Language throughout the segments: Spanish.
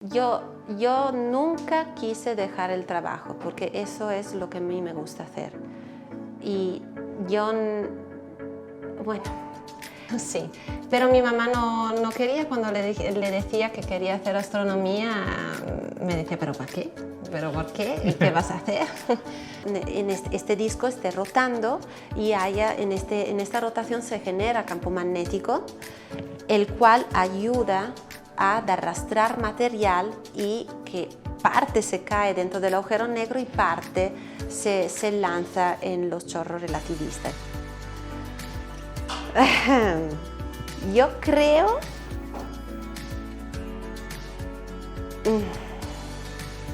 Yo nunca quise dejar el trabajo porque eso es lo que a mí me gusta hacer. Y yo, bueno, sí, pero mi mamá no quería. Cuando le decía que quería hacer astronomía, me decía, ¿pero para qué? ¿Pero por qué? ¿Y qué vas a hacer? En este disco esté rotando y en esta rotación se genera campo magnético, el cual ayuda a arrastrar material y que parte se cae dentro del agujero negro y parte se lanza en los chorros relativistas. Yo creo...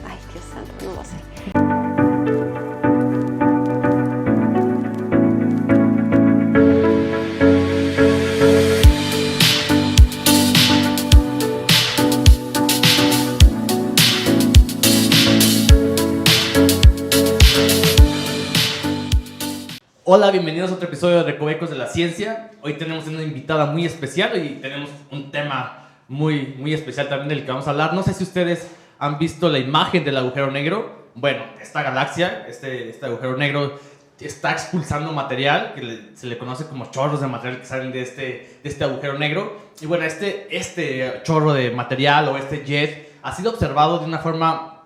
Ay, Dios santo, no lo sé. Hola, bienvenidos a otro episodio de Recovecos de la Ciencia. Hoy tenemos una invitada muy especial y tenemos un tema muy especial también del que vamos a hablar. No sé si ustedes han visto la imagen del agujero negro. Bueno, esta galaxia, este agujero negro está expulsando material que se le conoce como chorros de material que salen de este agujero negro. Y bueno, este chorro de material o este jet ha sido observado de una forma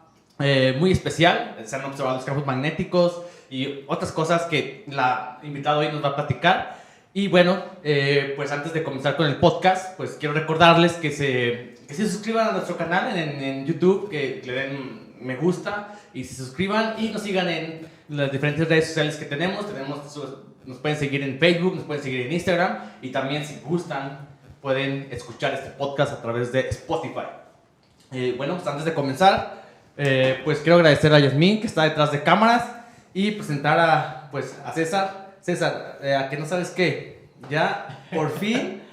muy especial. Se han observado los campos magnéticos y otras cosas que la invitada hoy nos va a platicar. Y bueno, pues antes de comenzar con el podcast, pues quiero recordarles que se suscriban a nuestro canal en YouTube, que le den me gusta y se suscriban y nos sigan en las diferentes redes sociales que tenemos. Nos pueden seguir en Facebook, nos pueden seguir en Instagram y también, si gustan, pueden escuchar este podcast a través de Spotify. Bueno, pues antes de comenzar, pues quiero agradecer a Yasmín, que está detrás de cámaras, y presentar a César. César, a que no sabes qué, ya por fin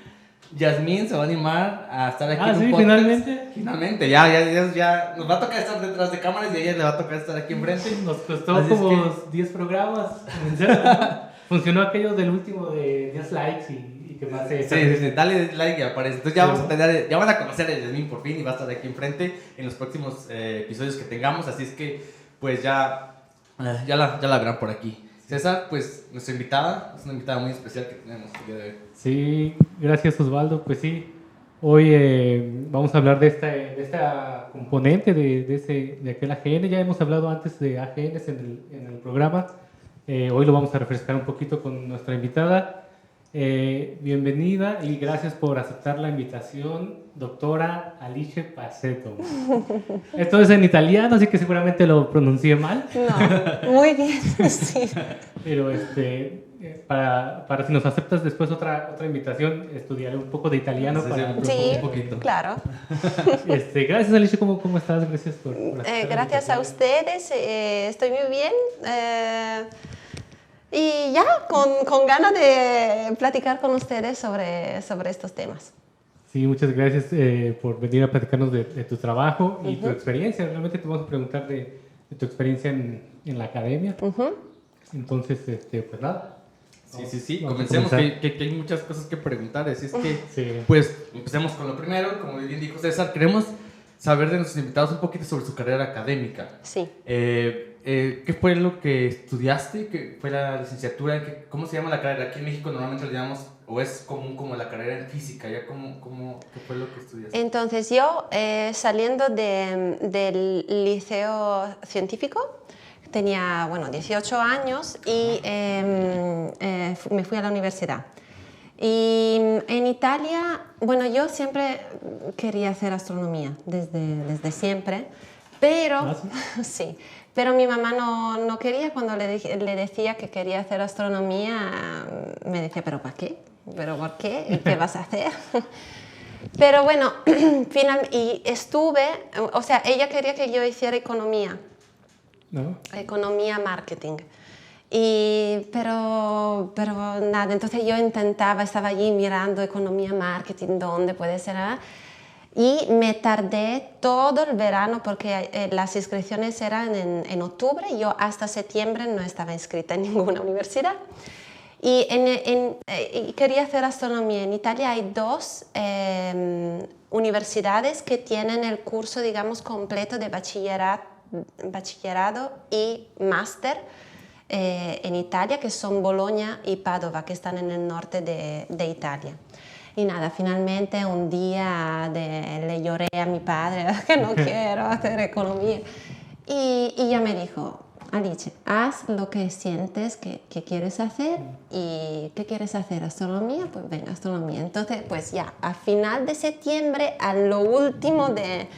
Yasmín se va a animar a estar aquí en un podcast. Finalmente, ya nos va a tocar estar detrás de cámaras y a ella le va a tocar estar aquí enfrente. Nos costó como 10 programas. Funcionó aquello del último de 10 likes y que más se... Sí, dale like y aparece. Entonces ya van a conocer a Yasmín por fin y va a estar aquí enfrente en los próximos episodios que tengamos. Así es que pues ya la verán por aquí. César, pues nuestra invitada, es una invitada muy especial que tenemos el día de hoy. Sí, gracias Osvaldo. Pues sí, hoy vamos a hablar de esta componente de aquel AGN. Ya hemos hablado antes de AGNs en el programa. Hoy lo vamos a refrescar un poquito con nuestra invitada. Bienvenida y gracias por aceptar la invitación, doctora Alice Paceto. Esto es en italiano, así que seguramente lo pronuncié mal. No, muy bien, sí. Pero para si nos aceptas después otra invitación, estudiaré un poco de italiano Sí, un poquito. Claro. Gracias Alice, ¿cómo estás? Gracias por gracias a ustedes, estoy muy bien. Y ya, con ganas de platicar con ustedes sobre estos temas. Sí, muchas gracias por venir a platicarnos de tu trabajo y tu experiencia. Realmente te vamos a preguntar de tu experiencia en la academia. Entonces, pues nada. Sí, comencemos, que hay muchas cosas que preguntar. Así es que, pues, empecemos con lo primero. Como bien dijo César, queremos saber de nuestros invitados un poquito sobre su carrera académica. Sí. ¿Qué fue lo que estudiaste? ¿Qué fue la licenciatura? ¿Cómo se llama la carrera? Aquí en México normalmente le llamamos, o es común como la carrera en física. ¿Ya qué fue lo que estudiaste? Entonces yo, saliendo del liceo científico, tenía 18 años y me fui a la universidad. Y en Italia, yo siempre quería hacer astronomía, desde siempre, pero, sí, pero mi mamá no quería. Cuando le decía que quería hacer astronomía, me decía, ¿pero para qué? ¿Pero por qué? ¿Y qué vas a hacer? Pero bueno, y ella quería que yo hiciera economía. ¿No? Economía, marketing. Pero nada, entonces yo estaba allí mirando economía, marketing, dónde puede ser. Y me tardé todo el verano porque las inscripciones eran en octubre y yo hasta septiembre no estaba inscrita en ninguna universidad. y quería hacer astronomía. En Italia hay dos universidades que tienen el curso, digamos, completo de bachillerado y máster en Italia, que son Bologna y Padova, que están en el norte de Italia. Y nada, finalmente un día le lloré a mi padre que no quiero hacer economía. Y ella me dijo, Alice, haz lo que sientes que quieres hacer. ¿Y qué quieres hacer? ¿Astronomía? Pues venga, astronomía. Entonces, pues ya, a final de septiembre, a lo último de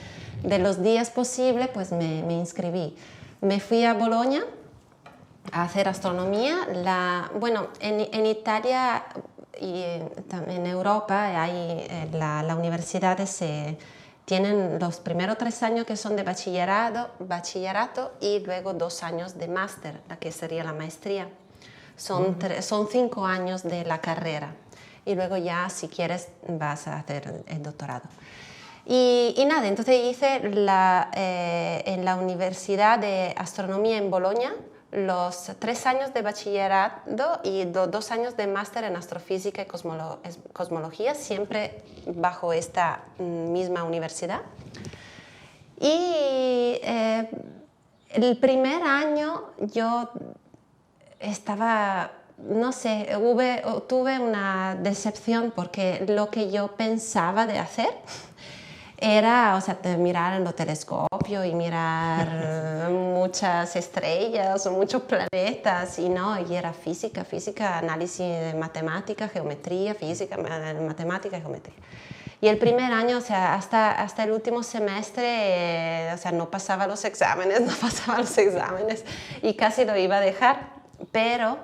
los días posibles, pues me inscribí. Me fui a Bologna a hacer astronomía. Bueno, en Italia y en Europa hay las universidades tienen los primeros 3 años que son de bachillerato y luego 2 años de máster, la que sería la maestría. Son 5 años de la carrera y luego ya si quieres vas a hacer el doctorado. Y nada, entonces hice en la Universidad de Astronomía en Bologna los 3 años de bachillerato y 2 años de máster en astrofísica y cosmología, siempre bajo esta misma universidad. Y el primer año yo estaba, no sé, tuve una decepción porque lo que yo pensaba de hacer era, o sea, de mirar en los telescopios y mirar muchas estrellas o muchos planetas, y era física, análisis de matemática, geometría, física, matemática, geometría. Y el primer año, o sea, hasta el último semestre, o sea, no pasaba los exámenes y casi lo iba a dejar, pero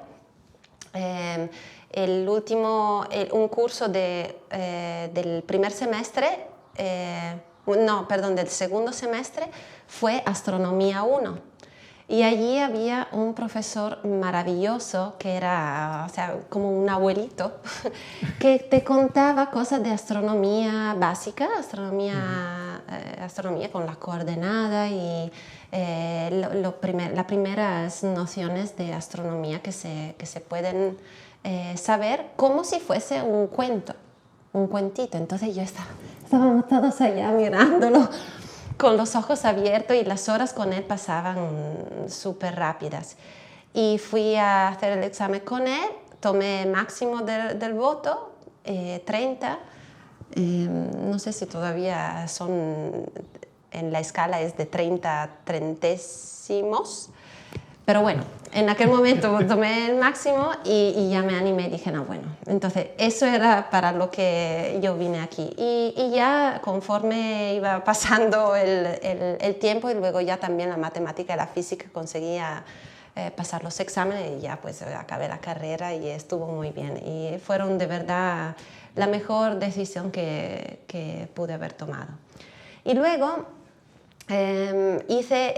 un curso del primer semestre, del segundo semestre, fue Astronomía 1. Y allí había un profesor maravilloso que era, o sea, como un abuelito, que te contaba cosas de astronomía básica, astronomía con las coordenadas y las primeras nociones de astronomía que se pueden saber como si fuese un cuentito. Entonces yo estábamos todos allá mirándolo con los ojos abiertos y las horas con él pasaban súper rápidas. Y fui a hacer el examen con él, tomé el máximo del voto, 30. No sé si todavía son, en la escala es de 30 centésimos. Pero bueno, en aquel momento tomé el máximo y ya me animé y dije, no, bueno, entonces eso era para lo que yo vine aquí. Y ya conforme iba pasando el tiempo y luego ya también la matemática y la física conseguía pasar los exámenes y ya pues acabé la carrera y estuvo muy bien. Y fueron de verdad la mejor decisión que pude haber tomado. Y luego hice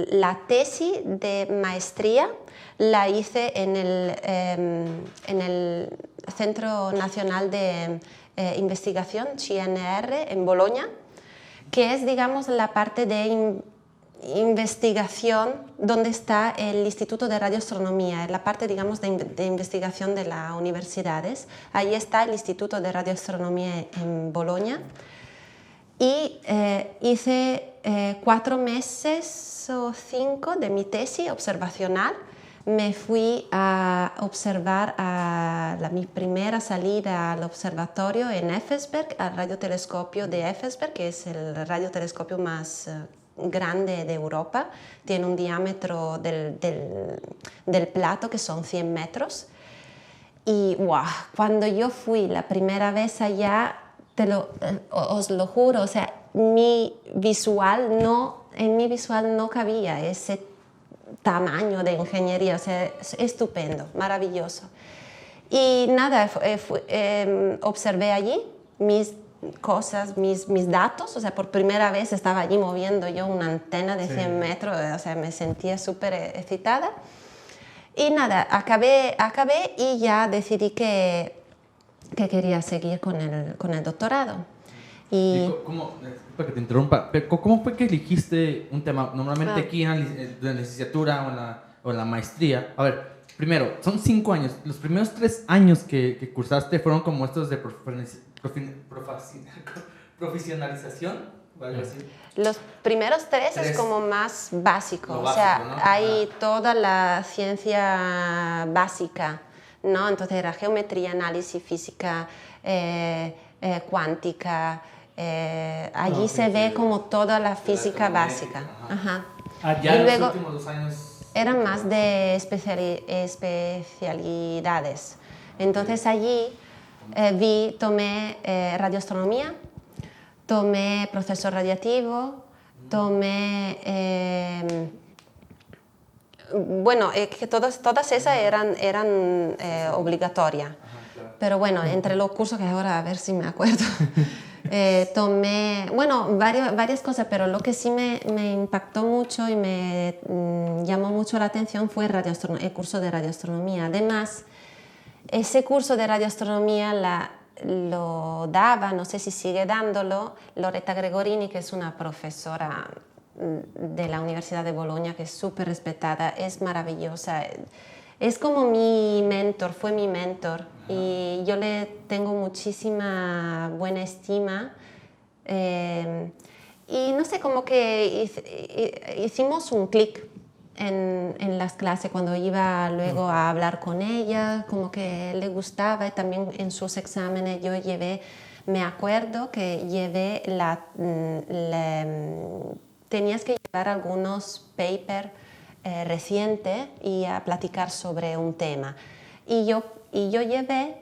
la tesis de maestría, la hice en el Centro Nacional de Investigación, CNR, en Bologna, que es, digamos, la parte de investigación donde está el Instituto de Radioastronomía, la parte, digamos, de investigación de las universidades. Ahí está el Instituto de Radioastronomía en Bologna. Y hice 4 meses o 5 de mi tesis observacional. Me fui a observar mi primera salida al observatorio en Effelsberg, al radiotelescopio de Effelsberg, que es el radiotelescopio más grande de Europa. Tiene un diámetro del plato que son 100 metros. Y wow, cuando yo fui la primera vez allá, os lo juro, o sea, en mi visual no cabía ese tamaño de ingeniería, o sea, es estupendo, maravilloso. Y nada, observé allí mis cosas, mis datos, o sea, por primera vez estaba allí moviendo yo una antena de 100 metros, o sea, me sentía súper excitada. Y nada, acabé y ya decidí que quería seguir con el doctorado. Para que te interrumpa, ¿cómo fue que elegiste un tema? Normalmente aquí en la licenciatura o en la maestría, a ver, primero, son 5 años. Los primeros 3 años que cursaste fueron como estos de profesionalización, o algo así. Los primeros 3 es como más básico, o sea, ¿no? hay toda la ciencia básica, ¿no? Entonces era geometría, análisis, física, cuántica, allí se ve como toda la física básica. Ajá. Ya y los luego últimos 2 años... eran más de especialidades. Entonces allí tomé radioastronomía, tomé proceso radiativo, tomé... bueno, que todas esas eran obligatorias. Pero bueno, entre los cursos, que ahora a ver si me acuerdo, tomé, bueno, varias cosas, pero lo que sí me impactó mucho y me llamó mucho la atención fue el curso de radioastronomía. Además, ese curso de radioastronomía lo daba, no sé si sigue dándolo, Loretta Gregorini, que es una profesora de la Universidad de Bolonia, que es súper respetada, es maravillosa. Es como mi mentor, fue mi mentor, y yo le tengo muchísima buena estima. Y no sé, como que hicimos un clic en las clases cuando iba luego a hablar con ella, como que le gustaba, y también en sus exámenes yo me acuerdo que llevé tenías que llevar algunos papers recientes y a platicar sobre un tema. Y yo llevé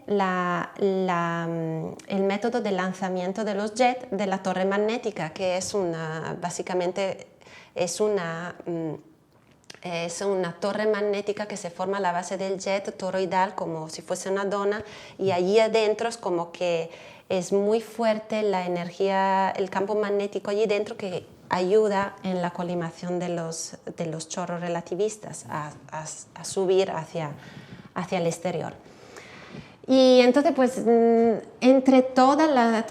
el método de lanzamiento de los jets de la torre magnética, que es básicamente es una torre magnética que se forma a la base del jet toroidal, como si fuese una dona, y allí adentro es como que es muy fuerte la energía, el campo magnético allí dentro, que ayuda en la colimación de los chorros relativistas a subir hacia el exterior. Y entonces, pues, entre toda la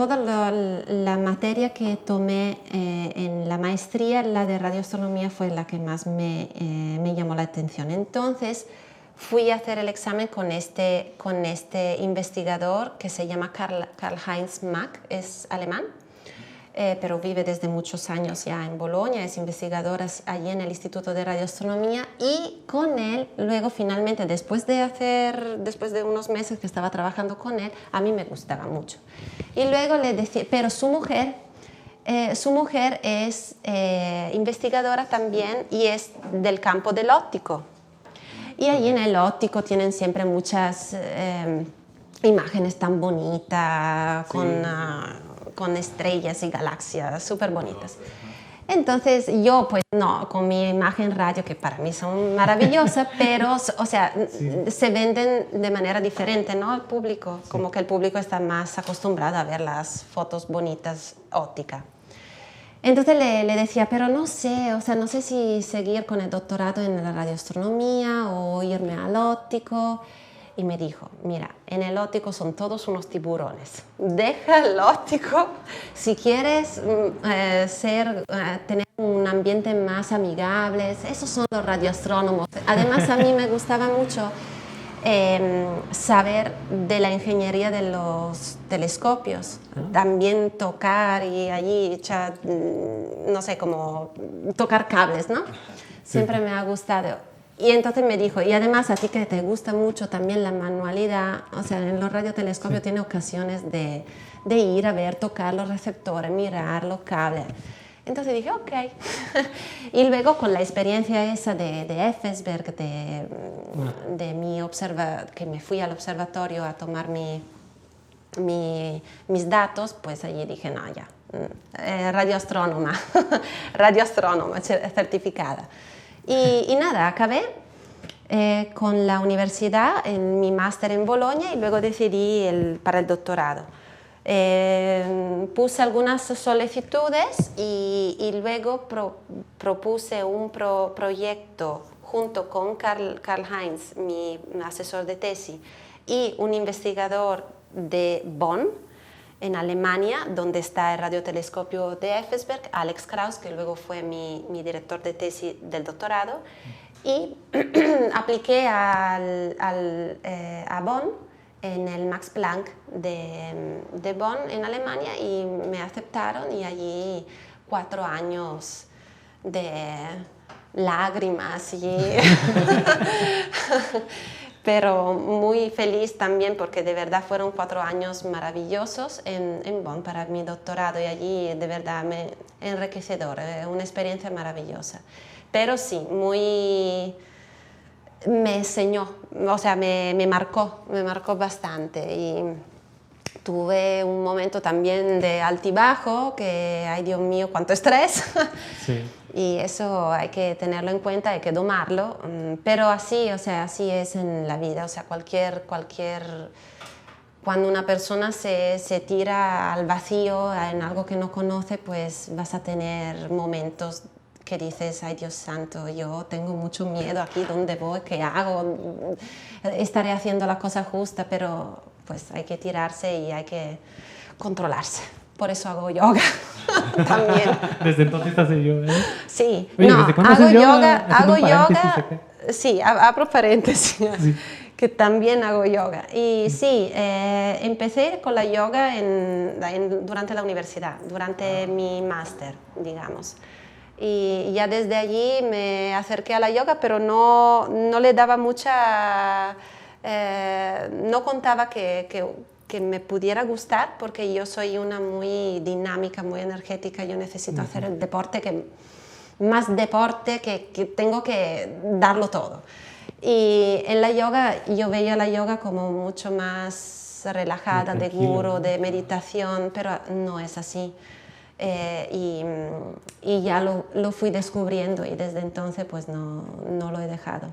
materia que tomé en la maestría, la de radioastronomía fue la que más me llamó la atención. Entonces, fui a hacer el examen con este investigador que se llama Karl-Heinz Mack, es alemán, pero vive desde muchos años ya en Bolonia, es investigador allí en el Instituto de Radioastronomía, y con él, luego finalmente, después de unos meses que estaba trabajando con él, a mí me gustaba mucho. Y luego le decía, pero su mujer es investigadora también y es del campo del óptico. Y allí en el óptico tienen siempre muchas imágenes tan bonitas, sí, con estrellas y galaxias súper bonitas. Entonces yo, pues no, con mi imagen radio, que para mí son maravillosas, pero, o sea, sí, se venden de manera diferente, ¿no? Al público, sí, como que el público está más acostumbrado a ver las fotos bonitas ópticas. Entonces le decía, pero no sé, o sea, no sé si seguir con el doctorado en la radioastronomía o irme al óptico. Y me dijo, mira, en el óptico son todos unos tiburones. Deja el óptico si quieres tener un ambiente más amigable. Esos son los radioastrónomos. Además, a mí me gustaba mucho saber de la ingeniería de los telescopios. También tocar y allí echar, no sé, como tocar cables, ¿no? Siempre me ha gustado. Y entonces me dijo, y además a ti que te gusta mucho también la manualidad, o sea, en los radiotelescopios sí, tiene ocasiones de ir a ver, tocar los receptores, mirar los cables. Entonces dije, ok. Y luego con la experiencia esa de Effensberg, que me fui al observatorio a tomar mis datos, pues allí dije, no, ya, radioastrónoma, radioastrónoma certificada. Y nada, acabé con la universidad en mi máster en Bolonia y luego decidí para el doctorado. Puse algunas solicitudes y luego propuse un proyecto junto con Karl-Heinz, mi asesor de tesis, y un investigador de Bonn, en Alemania, donde está el radiotelescopio de Effensberg, Alex Kraus, que luego fue mi director de tesis del doctorado. Y apliqué a Bonn, en el Max Planck de Bonn, en Alemania, y me aceptaron, y allí 4 años de lágrimas pero muy feliz también, porque de verdad fueron 4 años maravillosos en Bonn para mi doctorado, y allí de verdad enriquecedor, una experiencia maravillosa. Pero sí, me enseñó, o sea, me marcó bastante, y tuve un momento también de altibajo, que, ay Dios mío, cuánto estrés. Sí. Y eso hay que tenerlo en cuenta, hay que domarlo, pero así, o sea, así es en la vida, o sea, cuando una persona se tira al vacío en algo que no conoce, pues vas a tener momentos que dices, ay Dios santo, yo tengo mucho miedo aquí, ¿dónde voy? ¿Qué hago? Estaré haciendo la cosa justa, pero pues hay que tirarse y hay que controlarse. Por eso hago yoga también. Desde entonces hace yoga, ¿eh? Sí, Oye, no, ¿desde cuándo hago haces yoga? hago Haciendo un paréntesis yoga, acá. sí, abro paréntesis, Sí. que también hago yoga. Y sí, empecé con la yoga durante la universidad, durante mi máster, digamos. Y ya desde allí me acerqué a la yoga, pero no le daba mucha... no contaba que me pudiera gustar, porque yo soy una muy dinámica, muy energética, yo necesito hacer el deporte, más deporte, que tengo que darlo todo. Y en la yoga, yo veía la yoga como mucho más relajada, de guru, de meditación, pero no es así. Y ya lo fui descubriendo, y desde entonces pues no lo he dejado.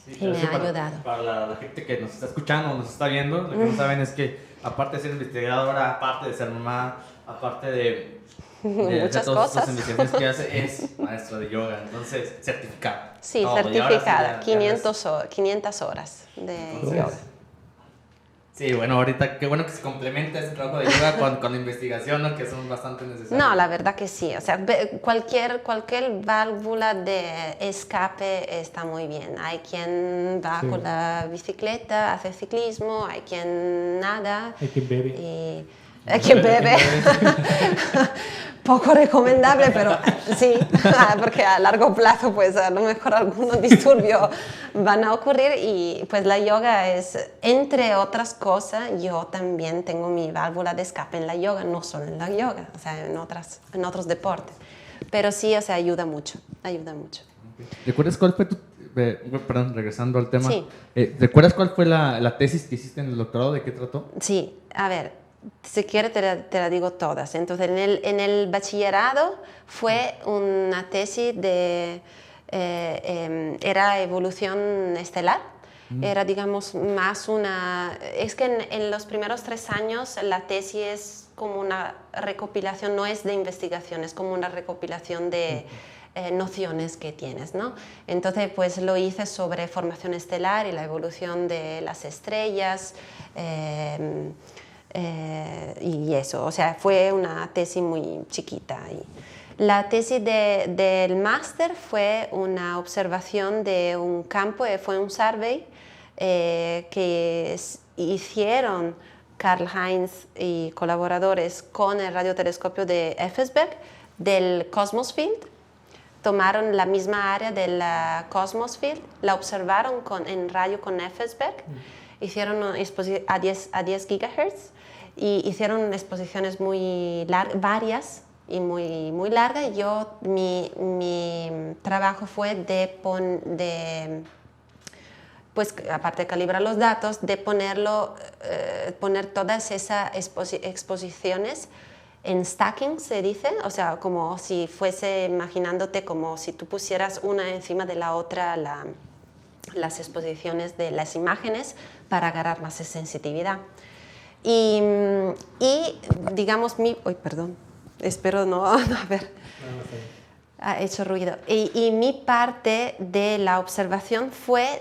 Sí, y me ha ayudado. Para la gente que nos está escuchando, nos está viendo, lo que no saben es que aparte de ser investigadora, aparte de ser mamá, aparte de muchas todas cosas. estas investigaciones que hace, es maestra de yoga, entonces certificada. Sí, Todo, certificada, sí, 500 horas de Entonces, yoga. Sí, bueno, ahorita qué bueno que se complementa este trabajo de yoga con investigación, ¿no? Que son bastante necesarios. No, la verdad que sí. O sea, cualquier válvula de escape está muy bien. Hay quien va con la bicicleta, hace ciclismo, hay quien nada. Hay quien bebe. Y hay quien bebe. Poco recomendable, pero sí, porque a largo plazo pues a lo mejor algunos disturbios van a ocurrir, y pues la yoga es, entre otras cosas, yo también tengo mi válvula de escape en la yoga, no solo en la yoga, o sea, en otros deportes, pero sí, o sea, ayuda mucho. ¿Recuerdas cuál fue perdón, regresando al tema, Sí. ¿Recuerdas cuál fue la tesis que hiciste en el doctorado? ¿De qué trató? Sí, a ver, si quieres te la digo todas. Entonces, en el bachillerato fue una tesis era evolución estelar. Era, digamos, más una... Es que en los primeros 3 años la tesis es como una recopilación, no es de investigación, es como una recopilación de nociones que tienes, ¿no? Entonces, pues lo hice sobre formación estelar y la evolución de las estrellas, y eso, o sea, fue una tesis muy chiquita. La tesis del máster fue una observación de un campo, fue un survey que hicieron Karl-Heinz y colaboradores con el radiotelescopio de Effelsberg del Cosmos Field. Tomaron la misma área del Cosmos Field, la observaron en radio con Effelsberg, hicieron a 10 GHz y hicieron exposiciones muy varias y muy largas. Mi trabajo fue pues aparte de calibrar los datos, de poner todas esas exposiciones en stacking, se dice, o sea, como si fuese, imaginándote como si tú pusieras una encima de la otra las exposiciones de las imágenes para agarrar más sensitividad. Y digamos, perdón, espero no haber ha hecho ruido. Y mi parte de la observación fue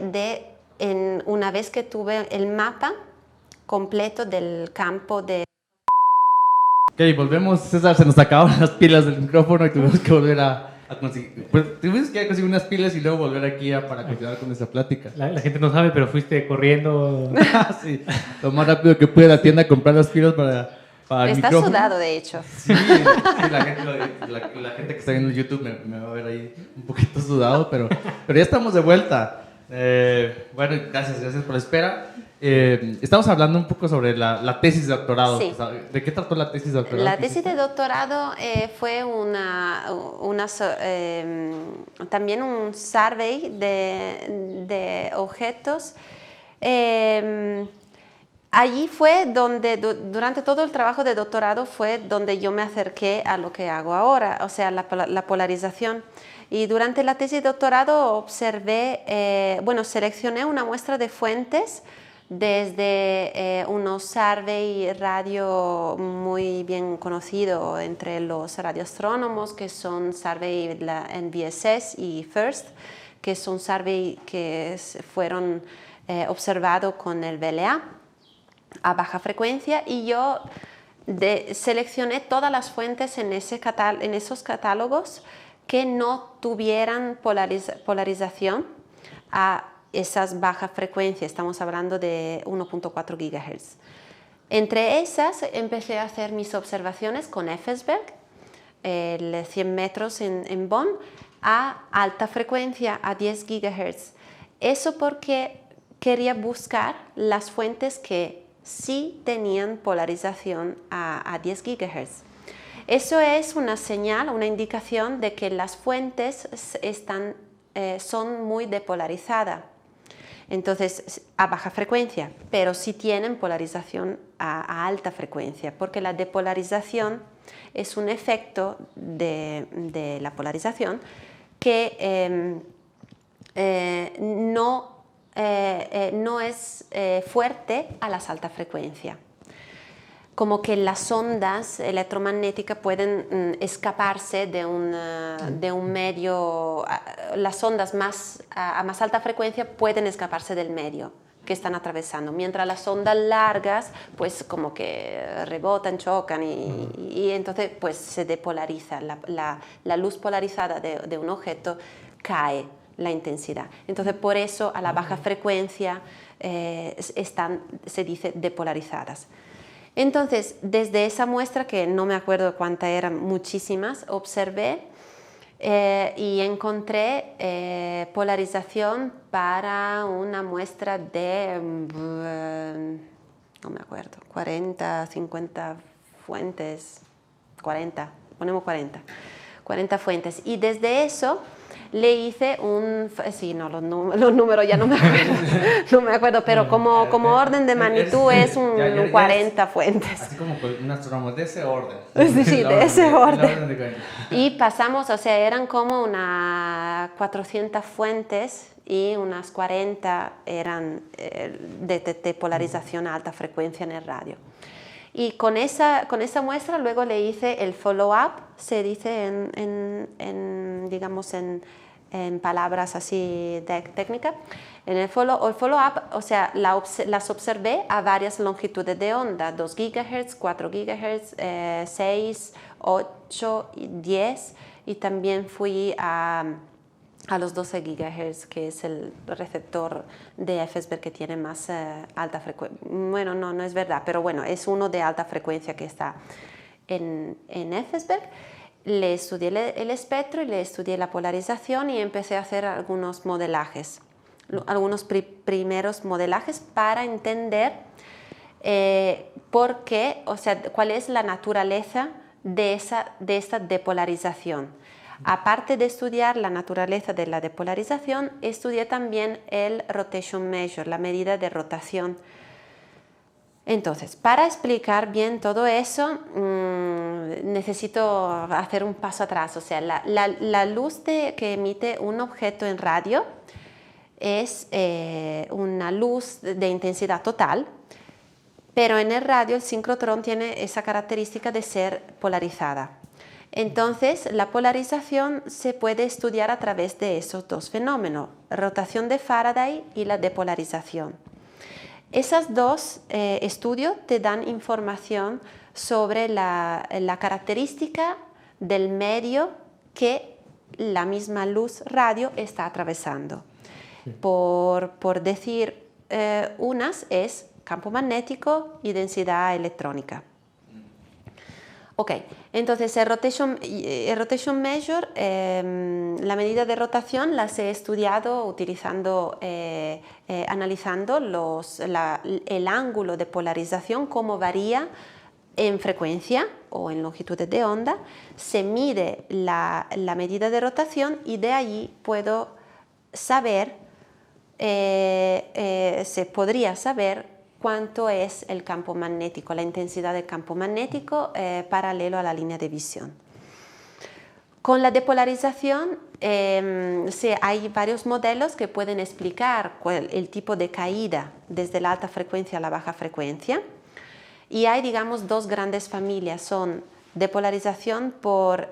una vez que tuve el mapa completo del campo de... Ok, volvemos, César, se nos acabaron las pilas del micrófono y tuvimos que volver a a conseguir. Pues tuvimos que conseguir unas pilas y luego volver aquí para continuar con esta plática. La gente no sabe, pero fuiste corriendo. Sí, lo más rápido que pude a la tienda a comprar las pilas para el Está micrófono. sudado, de hecho. Sí, la gente que está viendo YouTube me va a ver ahí un poquito sudado, pero ya estamos de vuelta. Bueno, gracias por la espera. Estamos hablando un poco sobre la tesis de doctorado. Sí. ¿De qué trató la tesis de doctorado? La tesis de doctorado fue también un survey de objetos. Allí fue donde, durante todo el trabajo de doctorado, fue donde yo me acerqué a lo que hago ahora, o sea, la polarización. Y durante la tesis de doctorado observé, seleccioné una muestra de fuentes desde unos survey radio muy bien conocido entre los radioastrónomos, que son survey NVSS y FIRST, que son survey que fueron observados con el VLA a baja frecuencia, y yo seleccioné todas las fuentes en esos catálogos que no tuvieran polarización a esas bajas frecuencias. Estamos hablando de 1.4 GHz. Entre esas empecé a hacer mis observaciones con Effensberg, el 100 metros en Bonn, a alta frecuencia, a 10 GHz. Eso porque quería buscar las fuentes que sí tenían polarización a 10 GHz. Eso es una señal, una indicación de que las fuentes son muy depolarizadas. Entonces, a baja frecuencia, pero sí tienen polarización a alta frecuencia, porque la depolarización es un efecto de la polarización que no es fuerte a las altas frecuencias. Como que las ondas electromagnéticas pueden escaparse de un medio, las ondas a más alta frecuencia pueden escaparse del medio que están atravesando, mientras las ondas largas pues como que rebotan, chocan y entonces pues se depolariza, la luz polarizada de un objeto cae la intensidad. Entonces por eso a la baja frecuencia se dice depolarizadas. Entonces, desde esa muestra, que no me acuerdo cuántas eran, muchísimas, observé y encontré polarización para una muestra de, no me acuerdo, 40, 50 fuentes, 40, ponemos 40 fuentes. Y desde eso le hice los números ya no me acuerdo, pero como orden de magnitud es 40 fuentes. Así como un astrónomo de ese orden. Sí, de ese orden. Y pasamos, o sea, eran como unas 400 fuentes y unas 40 eran de polarización a alta frecuencia en el radio. Y con esa muestra luego le hice el follow-up, se dice en palabras así técnicas. En el follow-up, o sea, las observé a varias longitudes de onda, 2 GHz, 4 GHz, 6, 8, 10, y también fui a los 12 GHz, que es el receptor de Effensberg que tiene más alta frecuencia. Bueno, no es verdad, pero bueno, es uno de alta frecuencia que está en Effensberg. Le estudié el espectro y le estudié la polarización y empecé a hacer algunos modelajes, algunos primeros modelajes para entender por qué, o sea, cuál es la naturaleza de esta depolarización. Aparte de estudiar la naturaleza de la depolarización, estudié también el rotation measure, la medida de rotación. Entonces, para explicar bien todo eso, necesito hacer un paso atrás. O sea, la luz que emite un objeto en radio es una luz de intensidad total, pero en el radio el sincrotrón tiene esa característica de ser polarizada. Entonces, la polarización se puede estudiar a través de esos dos fenómenos, rotación de Faraday y la depolarización. Esos dos estudios te dan información sobre la característica del medio que la misma luz radio está atravesando. Por decir unas es campo magnético y densidad electrónica. Ok, entonces el rotation measure, la medida de rotación las he estudiado utilizando, analizando el ángulo de polarización, cómo varía en frecuencia o en longitudes de onda. Se mide la medida de rotación y de allí puedo saber, se podría saber cuánto es el campo magnético, la intensidad del campo magnético paralelo a la línea de visión. Con la depolarización hay varios modelos que pueden explicar el tipo de caída desde la alta frecuencia a la baja frecuencia, y hay, digamos, dos grandes familias, son depolarización por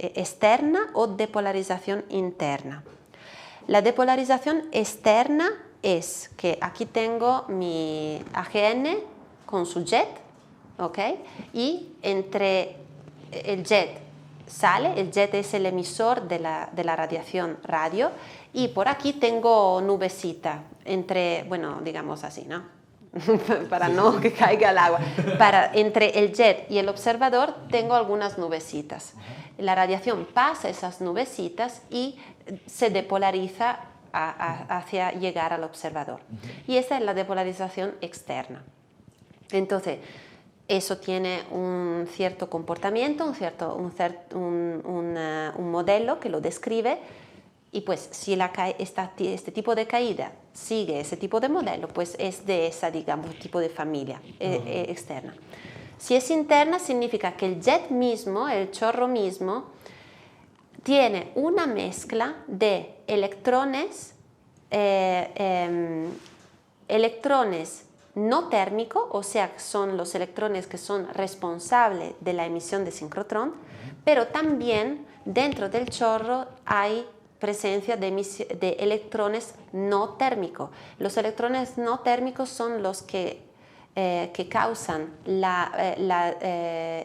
externa o depolarización interna. La depolarización externa es que aquí tengo mi AGN con su jet, ¿ok? Y entre el jet sale, el jet es el emisor de la radiación radio, y por aquí tengo nubecita, bueno, digamos así, ¿no? Para no que caiga el agua. Entre el jet y el observador tengo algunas nubecitas. La radiación pasa esas nubecitas y se depolariza hacia llegar al observador. Y esa es la depolarización externa. Entonces, eso tiene un cierto comportamiento, un modelo que lo describe, y pues si este tipo de caída sigue ese tipo de modelo, pues es de esa, digamos, tipo de familia externa. Si es interna, significa que el jet mismo, el chorro mismo, tiene una mezcla de electrones no térmicos, o sea, son los electrones que son responsables de la emisión de sincrotrón, pero también dentro del chorro hay presencia de electrones no térmicos. Los electrones no térmicos son los que causan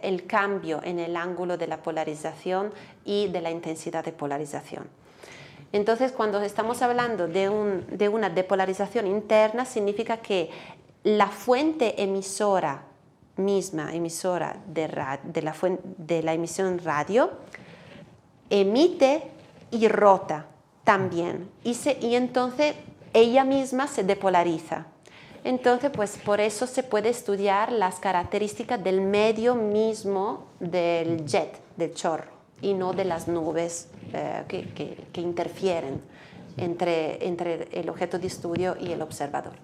el cambio en el ángulo de la polarización y de la intensidad de polarización. Entonces, cuando estamos hablando de una depolarización interna, significa que la fuente emisora misma, emisora de la emisión radio, emite y rota también, y entonces ella misma se depolariza. Entonces, pues por eso se puede estudiar las características del medio mismo del jet, del chorro, y no de las nubes que interfieren entre el objeto de estudio y el observador.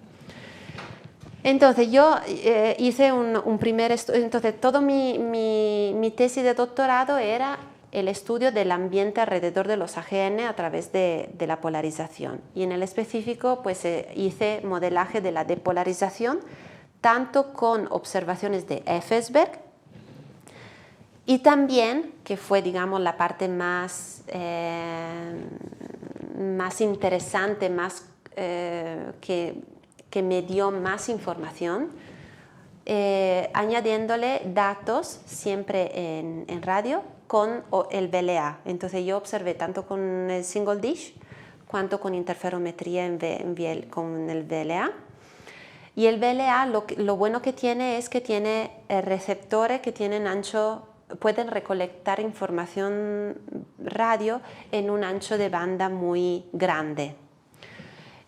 Entonces, yo hice un primer estudio. Entonces, toda mi tesis de doctorado era el estudio del ambiente alrededor de los AGN a través de la polarización. Y en el específico, pues hice modelaje de la depolarización, tanto con observaciones de Effensberg, y también, que fue, digamos, la parte más interesante, que me dio más información, añadiéndole datos siempre en radio con el VLA. Entonces yo observé tanto con el single dish cuanto con interferometría con el VLA. Y el VLA lo bueno que tiene es que tiene receptores que tienen pueden recolectar información radio en un ancho de banda muy grande.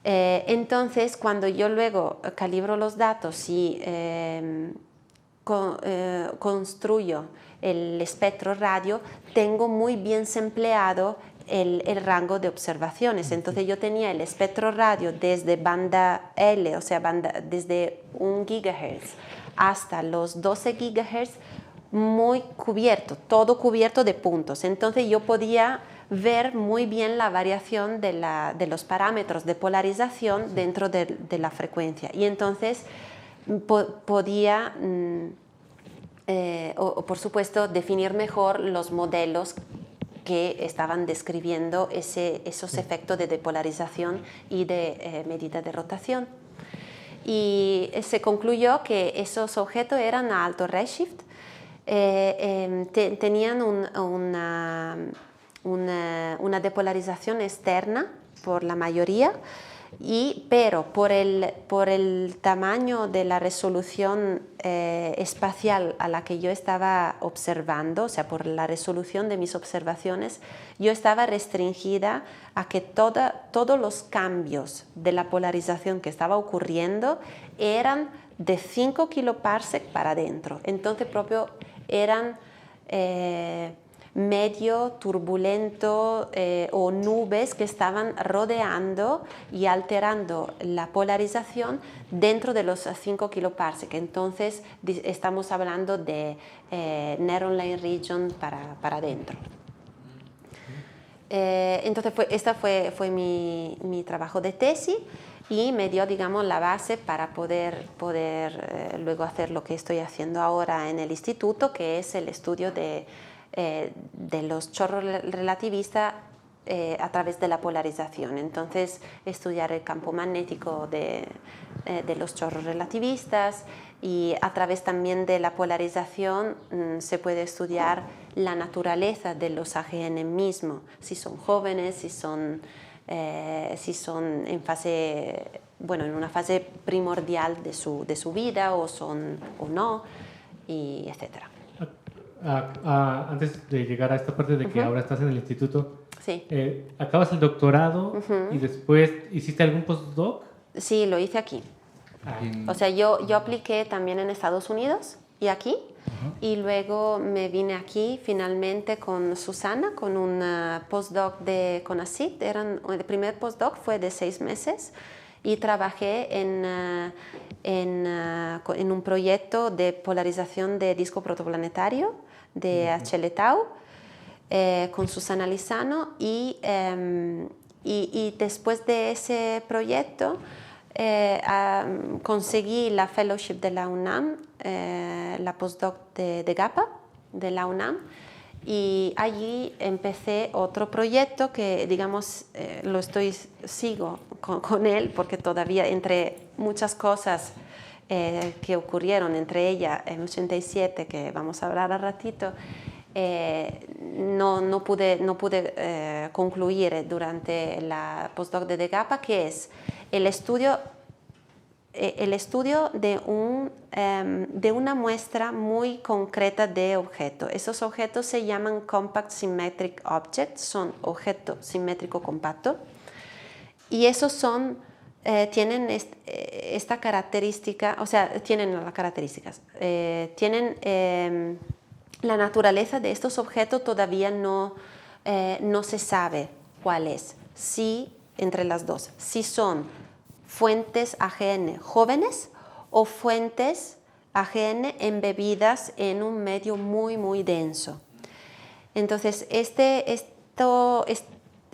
Entonces, cuando yo luego calibro los datos y construyo el espectro radio, tengo muy bien sampleado el rango de observaciones. Entonces yo tenía el espectro radio desde banda L, o sea, desde 1 GHz hasta los 12 GHz, muy cubierto, todo cubierto de puntos. Entonces yo podía ver muy bien la variación de los parámetros de polarización dentro de la frecuencia, y entonces podía, por supuesto, definir mejor los modelos que estaban describiendo esos efectos de depolarización y de medida de rotación. Y se concluyó que esos objetos eran a alto redshift, tenían una depolarización externa por la mayoría, pero por el tamaño de la resolución espacial a la que yo estaba observando, o sea, por la resolución de mis observaciones, yo estaba restringida a que todos los cambios de la polarización que estaba ocurriendo eran de 5 kiloparsec para adentro. Entonces, propio eran medio turbulento o nubes que estaban rodeando y alterando la polarización dentro de los 5 kiloparsec. Entonces estamos hablando de Near Line Region para adentro. Entonces esta fue mi trabajo de tesis y me dio, digamos, la base para poder luego hacer lo que estoy haciendo ahora en el instituto, que es el estudio de los chorros relativistas a través de la polarización. Entonces, estudiar el campo magnético de los chorros relativistas, y a través también de la polarización se puede estudiar la naturaleza de los AGN mismos, si son jóvenes, si son en una fase primordial de su vida o no, y etcétera. Antes de llegar a esta parte de que ahora estás en el instituto, sí. Acabas el doctorado y después hiciste algún postdoc. Sí, lo hice aquí. O sea, yo apliqué también en Estados Unidos y aquí, y luego me vine aquí finalmente con Susana, con un postdoc de CONACYT. El primer postdoc fue de 6 meses y trabajé en un proyecto de polarización de disco protoplanetario de HL Tau con Susana Lizano, y después de ese proyecto conseguí la fellowship de la UNAM, la postdoc de GAPA de la UNAM, y allí empecé otro proyecto que, digamos, sigo con él, porque todavía, entre muchas cosas que ocurrieron, entre ellas en 87, que vamos a hablar al ratito, no pude concluir durante la postdoc de GAPA, que es el estudio de una muestra muy concreta de objetos. Esos objetos se llaman Compact Symmetric Objects, son objetos simétricos compactos, y esos tienen esta característica, o sea, tienen las características, la naturaleza de estos objetos todavía no se sabe cuál es, entre las dos, si son fuentes AGN jóvenes o fuentes AGN embebidas en un medio muy, muy denso. Entonces,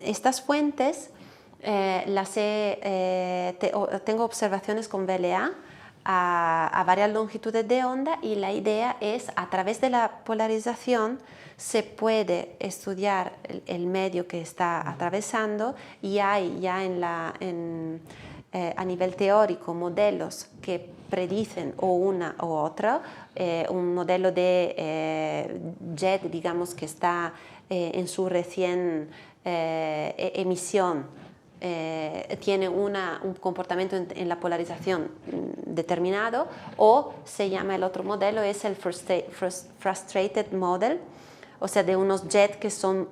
estas fuentes tengo observaciones con VLA a varias longitudes de onda, y la idea es, a través de la polarización se puede estudiar el medio que está atravesando, y hay ya a nivel teórico modelos que predicen o una u otra. Un modelo de JET, digamos, que está en su recién emisión, tiene un comportamiento en la polarización determinado, o se llama, el otro modelo es el frustrated model, o sea, de unos jets que están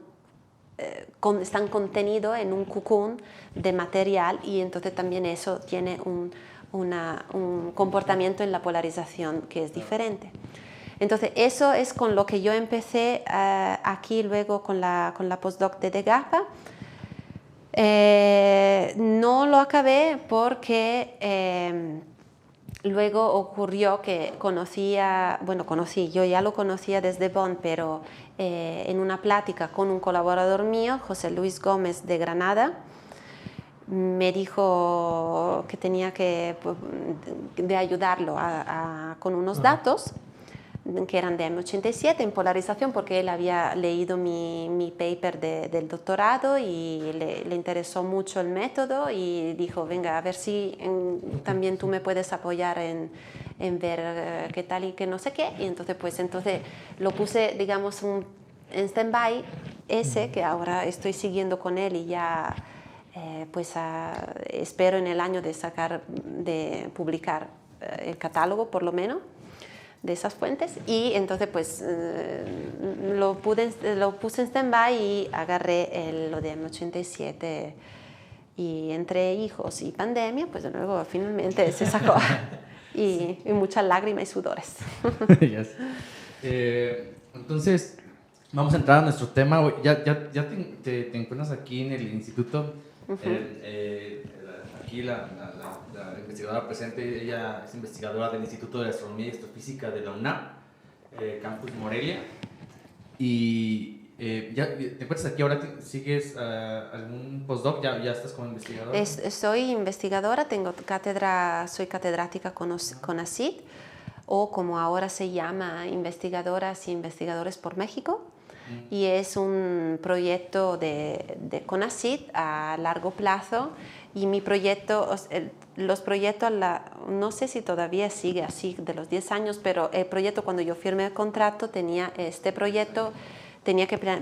contenidos en un cocoon de material, y entonces también eso tiene un comportamiento en la polarización que es diferente. Entonces, eso es con lo que yo empecé aquí luego con la postdoc de GAPA. No lo acabé porque luego ocurrió que yo ya lo conocía desde Bonn, pero en una plática con un colaborador mío, José Luis Gómez de Granada, me dijo que tenía de ayudarlo con unos datos que eran de M87 en polarización, porque él había leído mi paper del doctorado y le interesó mucho el método, y dijo, venga, a ver si también tú me puedes apoyar en ver qué tal y qué no sé qué. Y entonces lo puse, digamos, en stand-by ese que ahora estoy siguiendo con él y ya espero en el año de publicar el catálogo por lo menos de esas fuentes, y entonces pues lo puse en stand-by y agarré lo de M87, y entre hijos y pandemia pues luego finalmente se sacó y muchas lágrimas y sudores. Yes. Entonces vamos a entrar a nuestro tema. Ya te encuentras aquí en el instituto. Aquí la investigadora presente, ella es investigadora del Instituto de Astronomía y Astrofísica de la UNAM, Campus Morelia. Y ya te encuentras aquí ahora, ¿sigues algún postdoc? ¿Ya estás como investigadora? Soy investigadora, soy catedrática con CONACYT, o como ahora se llama, Investigadoras y Investigadores por México. Y es un proyecto de CONACYT a largo plazo, y mi proyecto, los proyectos, no sé si todavía sigue así de los 10 años, pero el proyecto, cuando yo firmé el contrato, tenía que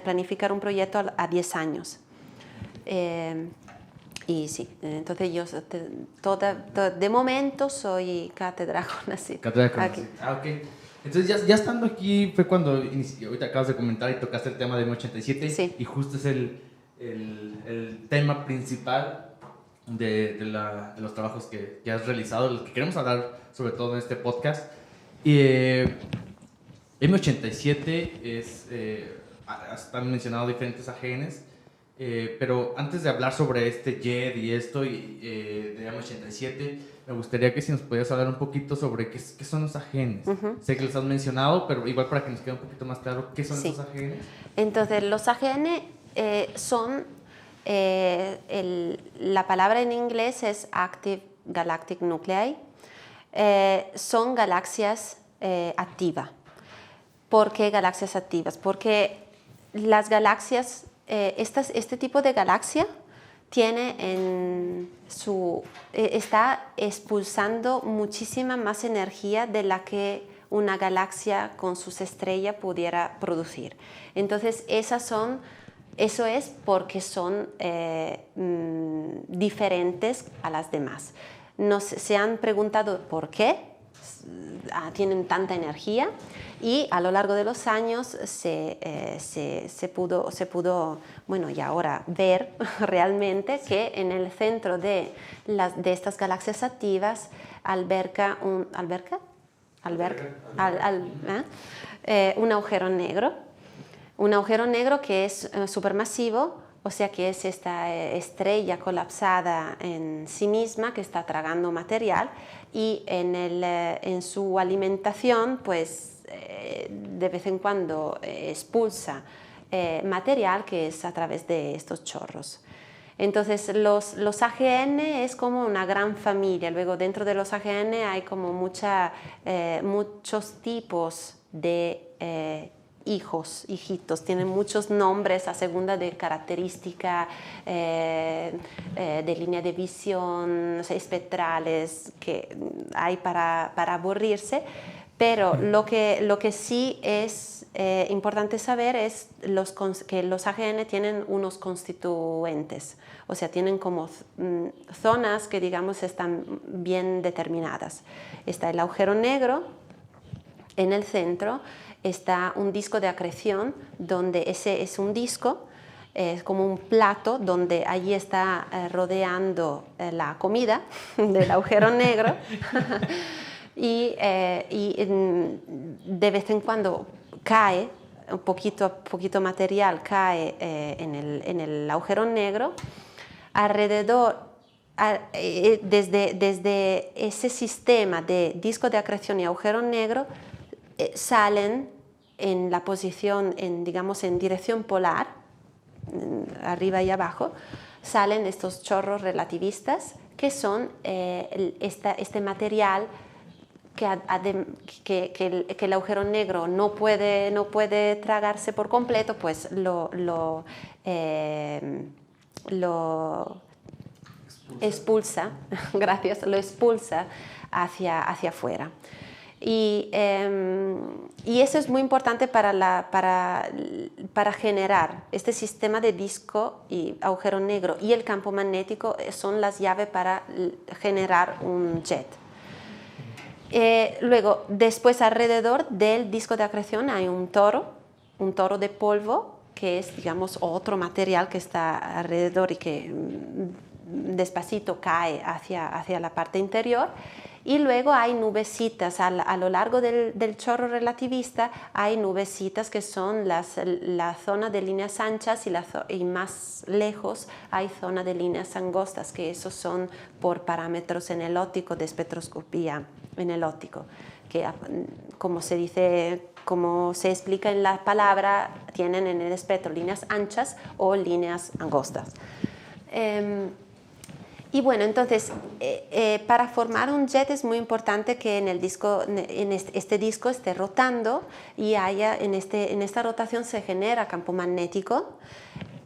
planificar un proyecto a 10 años. Y sí, entonces yo de momento soy cátedra CONACYT. Cátedra CONACYT. Ok. Entonces ya estando aquí fue cuando ahorita acabas de comentar y tocaste el tema de M87, sí. Y justo es el tema principal de los trabajos que has realizado, los que queremos hablar sobre todo en este podcast. M87 han mencionado diferentes AGNs, pero antes de hablar sobre este JED y esto de M87, me gustaría que si nos pudieras hablar un poquito sobre qué son los AGNs. Sé que los has mencionado, pero igual para que nos quede un poquito más claro, ¿qué son esos AGNs? Entonces, los AGN son, la palabra en inglés es Active Galactic Nuclei, son galaxias activas. ¿Por qué galaxias activas? Porque las galaxias, este tipo de galaxia está expulsando muchísima más energía de la que una galaxia con sus estrellas pudiera producir. Entonces, eso es porque son diferentes a las demás. Se han preguntado por qué tienen tanta energía, y a lo largo de los años se pudo, bueno, y ahora ver realmente que en el centro de estas galaxias activas alberga un agujero negro que es supermasivo, o sea que es esta estrella colapsada en sí misma que está tragando material, y en su alimentación pues de vez en cuando expulsa material que es a través de estos chorros. Entonces los AGN es como una gran familia. Luego dentro de los AGN hay como muchos tipos de hijitos, tienen muchos nombres a segunda de característica, de línea de visión, espectrales, que hay para aburrirse, pero lo que sí es importante saber es que los AGN tienen unos constituentes, o sea, tienen como zonas que digamos están bien determinadas. Está el agujero negro en el centro. Está un disco de acreción, donde ese es un disco, es como un plato donde allí está rodeando la comida del agujero negro y de vez en cuando cae, un poquito material cae en el agujero negro. Alrededor, desde ese sistema de disco de acreción y agujero negro, salen en la posición, digamos en dirección polar, arriba y abajo, salen estos chorros relativistas, que son este material que el agujero negro no puede tragarse por completo, pues lo expulsa, gracias, lo expulsa hacia afuera. Y eso es muy importante para generar este sistema de disco y agujero negro, y el campo magnético son las llaves para generar un jet. Luego, después alrededor del disco de acreción hay un toro de polvo, que es, digamos, otro material que está alrededor y que despacito cae hacia la parte interior. Y luego hay nubecitas a lo largo del chorro relativista, hay nubecitas que son la zona de líneas anchas, y más lejos hay zona de líneas angostas, que esos son por parámetros en el óptico de espectroscopía en el óptico, que como se explica en la palabra, tienen en el espectro líneas anchas o líneas angostas. Y bueno, entonces, para formar un jet es muy importante que en este disco esté rotando, y en esta rotación se genera campo magnético,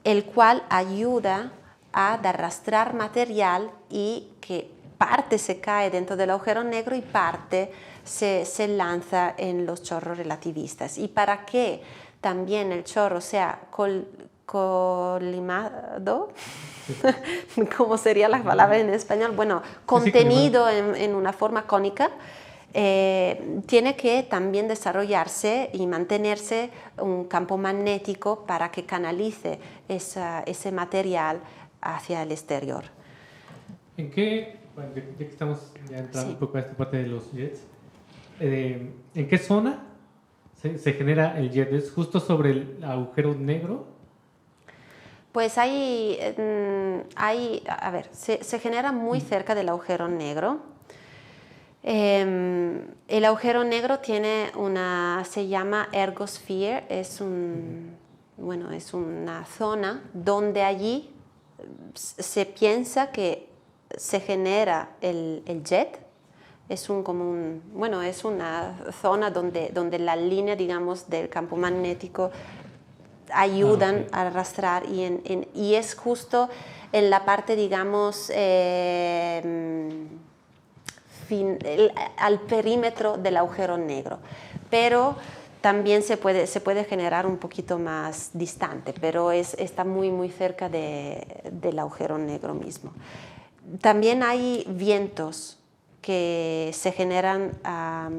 el cual ayuda a arrastrar material, y que parte se cae dentro del agujero negro y parte se lanza en los chorros relativistas. Y para que también el chorro sea colimado, ¿cómo sería la palabra en español? Bueno, contenido en una forma cónica, tiene que también desarrollarse y mantenerse un campo magnético para que canalice ese material hacia el exterior. ¿En qué, bueno, ya que estamos ya entrando un poco a esta parte de los jets, ¿en qué zona se genera el jet? ¿Es justo sobre el agujero negro? Pues se genera muy cerca del agujero negro. El agujero negro se llama ergosphere, es una zona donde allí se piensa que se genera el jet. Es una zona donde la línea, digamos, del campo magnético ayudan a arrastrar, y es justo en la parte, digamos, al perímetro del agujero negro, pero también se puede generar un poquito más distante, pero está muy muy cerca del agujero negro mismo. También hay vientos que se generan a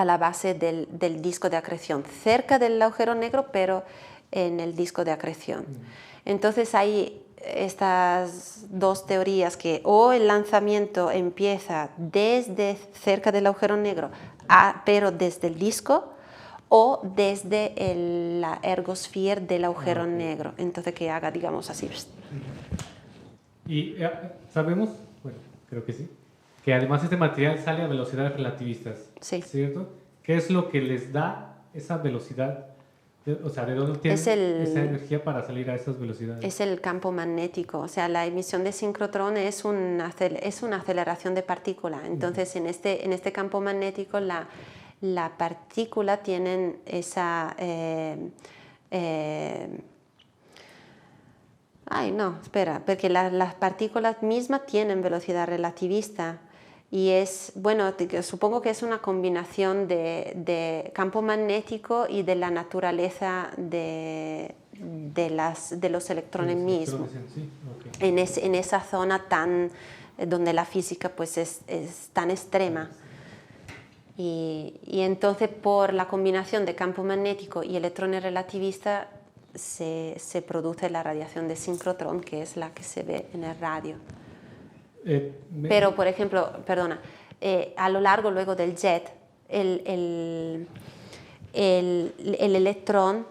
la base del disco de acreción, cerca del agujero negro, pero en el disco de acreción. Entonces hay estas dos teorías, que o el lanzamiento empieza desde cerca del agujero negro, pero desde el disco, o desde la ergosphere del agujero negro, entonces que haga, digamos, así. Y sabemos, bueno, creo que sí, que además este material sale a velocidades relativistas, sí. ¿Cierto? ¿Qué es lo que les da esa velocidad? O sea, ¿de dónde tienen esa energía para salir a esas velocidades? Es el campo magnético, o sea, la emisión de sincrotrón es una aceleración de partícula. Entonces, en este campo magnético, la partícula tienen esa... porque las partículas mismas tienen velocidad relativista, y supongo que es una combinación de campo magnético y de la naturaleza de los electrones mismos, sí. Okay. en esa zona donde la física pues es tan extrema. Y entonces, por la combinación de campo magnético y electrones relativistas, se produce la radiación de sincrotrón, que es la que se ve en el radio. Pero, por ejemplo, a lo largo luego del jet, el electrón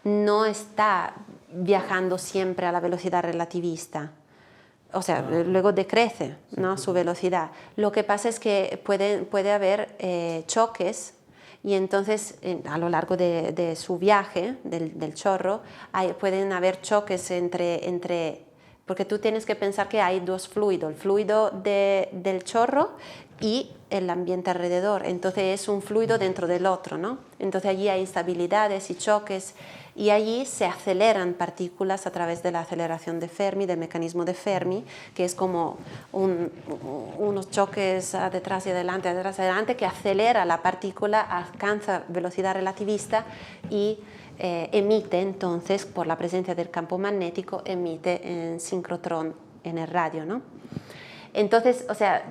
no está viajando siempre a la velocidad relativista. O sea, luego decrece, ¿no?, su velocidad. Lo que pasa es que puede haber choques, y entonces a lo largo de su viaje, del chorro, pueden haber choques entre porque tú tienes que pensar que hay dos fluidos, el fluido del chorro y el ambiente alrededor. Entonces es un fluido dentro del otro, ¿no? Entonces allí hay instabilidades y choques, y allí se aceleran partículas a través de la aceleración de Fermi, del mecanismo de Fermi, que es como unos choques detrás y adelante, que acelera la partícula, alcanza velocidad relativista y emite entonces, por la presencia del campo magnético, emite en sincrotrón en el radio, ¿no? Entonces, o sea,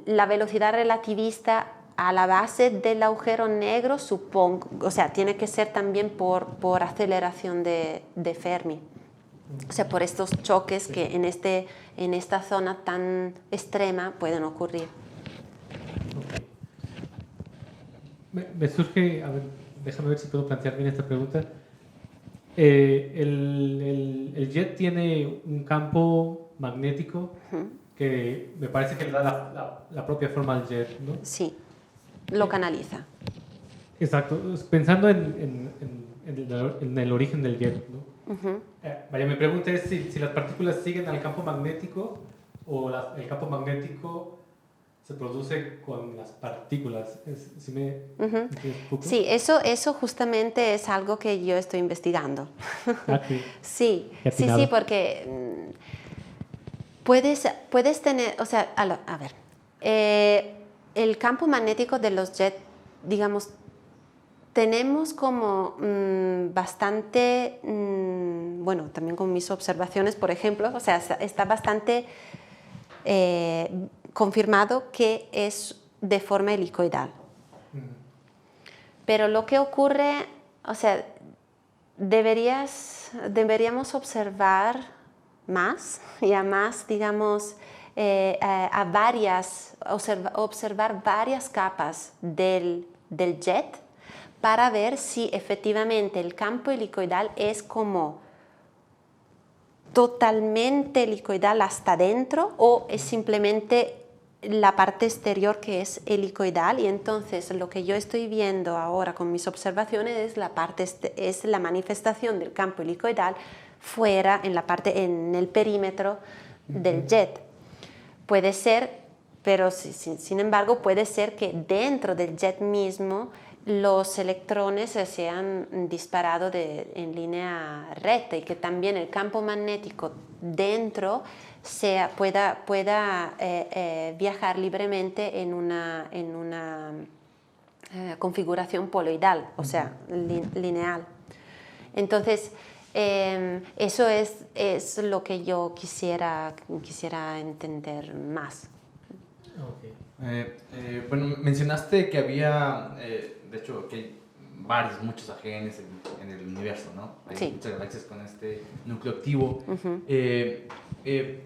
la velocidad relativista a la base del agujero negro, supongo, o sea, tiene que ser también por aceleración de Fermi. O sea, por estos choques que en esta zona tan extrema pueden ocurrir. Okay. Me surge, a ver, déjame ver si puedo plantear bien esta pregunta. El jet tiene un campo magnético que me parece que le da la propia forma al jet, ¿no? Sí, lo canaliza. Exacto, pensando en el origen del jet, ¿no? Vaya, mi pregunta es si las partículas siguen al campo magnético o el campo magnético se produce con las partículas. ¿Sí me Sí, eso justamente es algo que yo estoy investigando. Sí, porque puedes tener, o sea, a ver, el campo magnético de los jets, digamos, tenemos como bastante, bueno, también con mis observaciones, por ejemplo, o sea, está bastante confirmado que es de forma helicoidal. Pero lo que ocurre, o sea, deberíamos observar más y además, digamos, observar varias capas del jet para ver si efectivamente el campo helicoidal es como totalmente helicoidal hasta adentro o es simplemente la parte exterior que es helicoidal. Y entonces lo que yo estoy viendo ahora con mis observaciones es la manifestación del campo helicoidal fuera, en el perímetro del jet. Puede ser, pero sin embargo puede ser que dentro del jet mismo los electrones se han disparado en línea recta y que también el campo magnético dentro pueda viajar libremente en una configuración poloidal, o sea, lineal. Entonces, eso es lo que yo quisiera entender más. Okay. Bueno, mencionaste que había, de hecho, que hay muchos AGNs en el universo, ¿no? Hay muchas galaxias con este núcleo activo.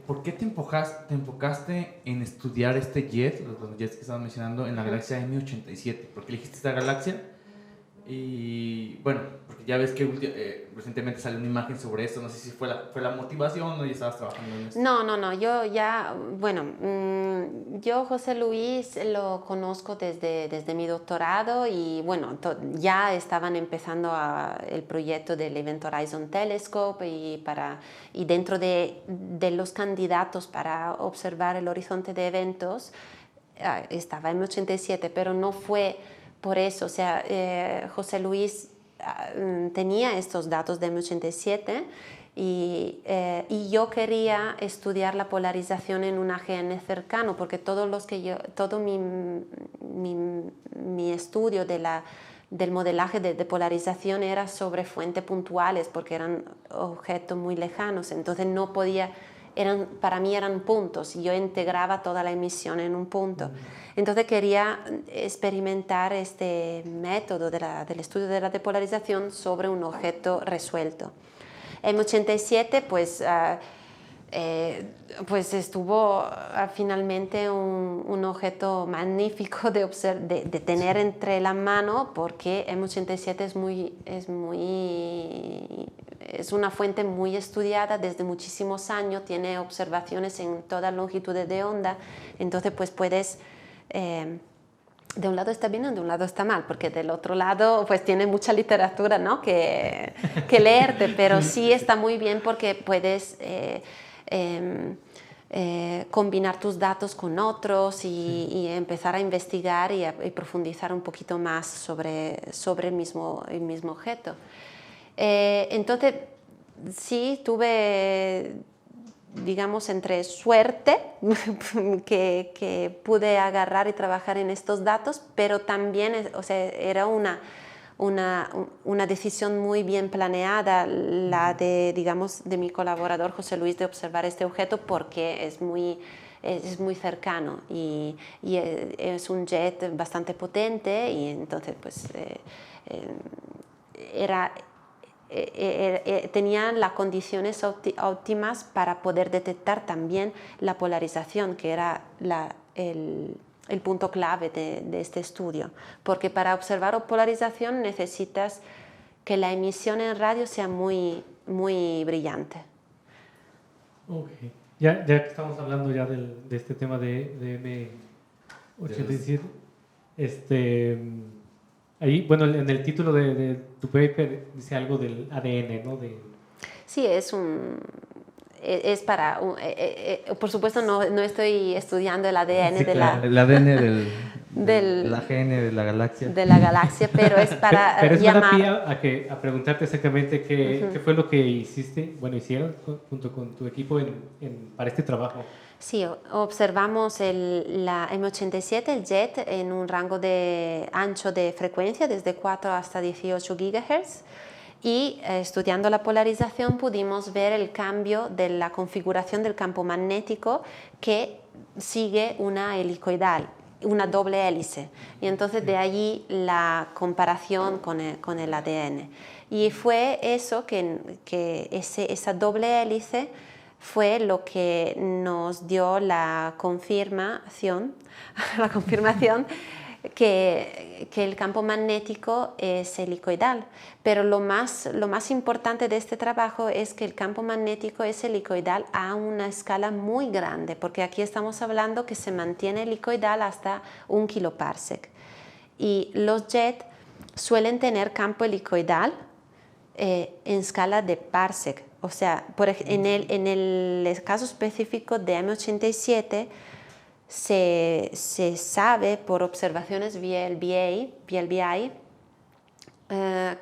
¿Por qué te enfocaste en estudiar este jet, los jets que estabas mencionando, en la galaxia M87? ¿Por qué elegiste esta galaxia? Y bueno, porque ya ves que recientemente salió una imagen sobre esto, no sé si fue la motivación o ya estabas trabajando en esto. No, yo José Luis lo conozco desde mi doctorado y bueno, ya estaban empezando el proyecto del Event Horizon Telescope y dentro de los candidatos para observar el horizonte de eventos estaba M87, pero no fue por eso, o sea, José Luis tenía estos datos de M87 y yo quería estudiar la polarización en un AGN cercano, porque todo mi estudio del modelaje de polarización era sobre fuentes puntuales, porque eran objetos muy lejanos, entonces no podía, para mí eran puntos y yo integraba toda la emisión en un punto. Entonces quería experimentar este método del estudio de la depolarización sobre un objeto resuelto. M87 pues estuvo finalmente un objeto magnífico de tener entre la mano, porque M87 es una fuente muy estudiada desde muchísimos años, tiene observaciones en todas longitudes de onda, entonces pues puedes de un lado está bien y de un lado está mal, porque del otro lado pues tiene mucha literatura, ¿no? que leerte, pero sí está muy bien porque puedes combinar tus datos con otros y empezar a investigar y profundizar un poquito más sobre el mismo objeto. Entonces, sí, tuve, digamos, entre suerte que pude agarrar y trabajar en estos datos, pero también, o sea, era una decisión muy bien planeada, la de, digamos, de mi colaborador José Luis, de observar este objeto porque es muy cercano y es un jet bastante potente y entonces pues tenían las condiciones óptimas para poder detectar también la polarización, que era el punto clave de este estudio, porque para observar polarización necesitas que la emisión en radio sea muy, muy brillante. Okay. Ya que estamos hablando ya de este tema de M87, ahí, bueno, en el título de tu paper dice algo del ADN, ¿no? Sí, por supuesto no estoy estudiando el ADN sí, claro, el ADN del AGN de la galaxia, pero es para pero es llamar... buena pía a preguntarte exactamente qué fue lo que hicieron junto con tu equipo para este trabajo. Sí, observamos la M87, el jet, en un rango de ancho de frecuencia desde 4 hasta 18 GHz y estudiando la polarización pudimos ver el cambio de la configuración del campo magnético que sigue una helicoidal, una doble hélice, y entonces de allí la comparación con el ADN. Y fue eso esa doble hélice fue lo que nos dio la confirmación que el campo magnético es helicoidal. Pero lo más importante de este trabajo es que el campo magnético es helicoidal a una escala muy grande, porque aquí estamos hablando que se mantiene helicoidal hasta 1 kiloparsec. Y los jets suelen tener campo helicoidal en escala de parsec. O sea, en el caso específico de M87 se sabe por observaciones VLBI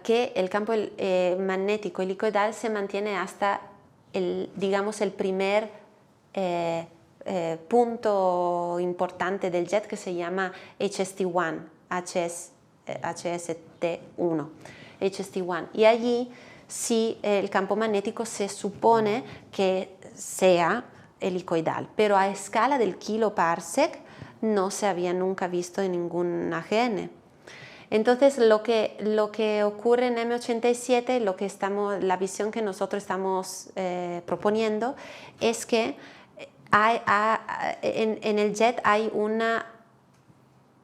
que el campo magnético helicoidal se mantiene hasta el primer punto importante del jet, que se llama HST1, HST1. Y allí sí el campo magnético se supone que sea helicoidal, pero a escala del kiloparsec no se había nunca visto en ningún AGN. Entonces lo que ocurre en M87, la visión que nosotros estamos proponiendo es que en el jet hay una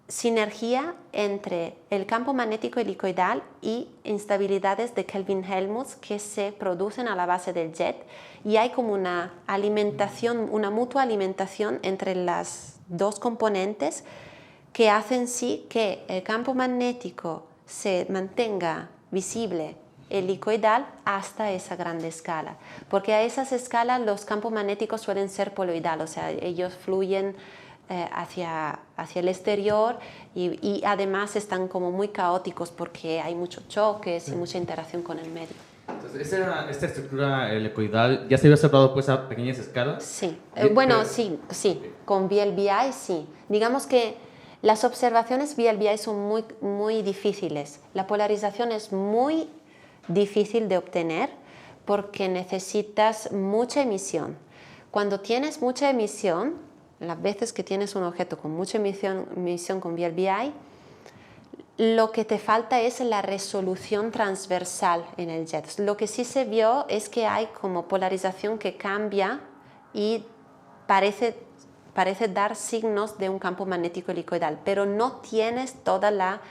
sinergia entre el campo magnético helicoidal y instabilidades de Kelvin-Helmholtz que se producen a la base del jet, y hay como una mutua alimentación entre las dos componentes que hacen sí que el campo magnético se mantenga visible helicoidal hasta esa grande escala, porque a esas escalas los campos magnéticos suelen ser poloidal, o sea, ellos fluyen hacia el exterior y además están como muy caóticos porque hay muchos choques y mucha interacción con el medio. Entonces, esta estructura helicoidal ya se había observado pues a pequeñas escalas. Sí, sí, con VLBI sí. Digamos que las observaciones VLBI son muy, muy difíciles. La polarización es muy difícil de obtener porque necesitas mucha emisión. Cuando tienes mucha emisión, las veces que tienes un objeto con mucha emisión con VLBI, lo que te falta es la resolución transversal en el jet. Lo que sí se vio es que hay como polarización que cambia y parece dar signos de un campo magnético helicoidal, pero no tienes toda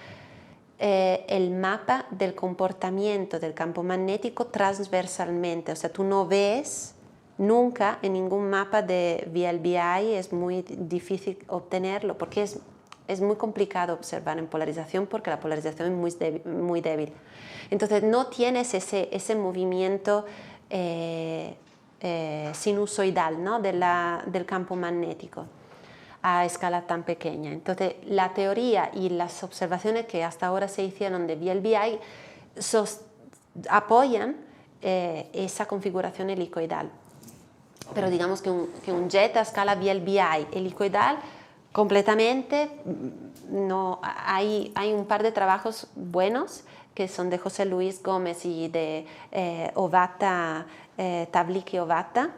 el mapa del comportamiento del campo magnético transversalmente. O sea, tú no ves nunca en ningún mapa de VLBI, es muy difícil obtenerlo porque es muy complicado observar en polarización porque la polarización es muy débil. Entonces no tienes ese movimiento sinusoidal, ¿no? del campo magnético a escala tan pequeña. Entonces la teoría y las observaciones que hasta ahora se hicieron de VLBI apoyan esa configuración helicoidal. Pero digamos que un jet a escala VLBI helicoidal completamente, no, hay un par de trabajos buenos que son de José Luis Gómez y de Ovata, Tavlik y Ovata,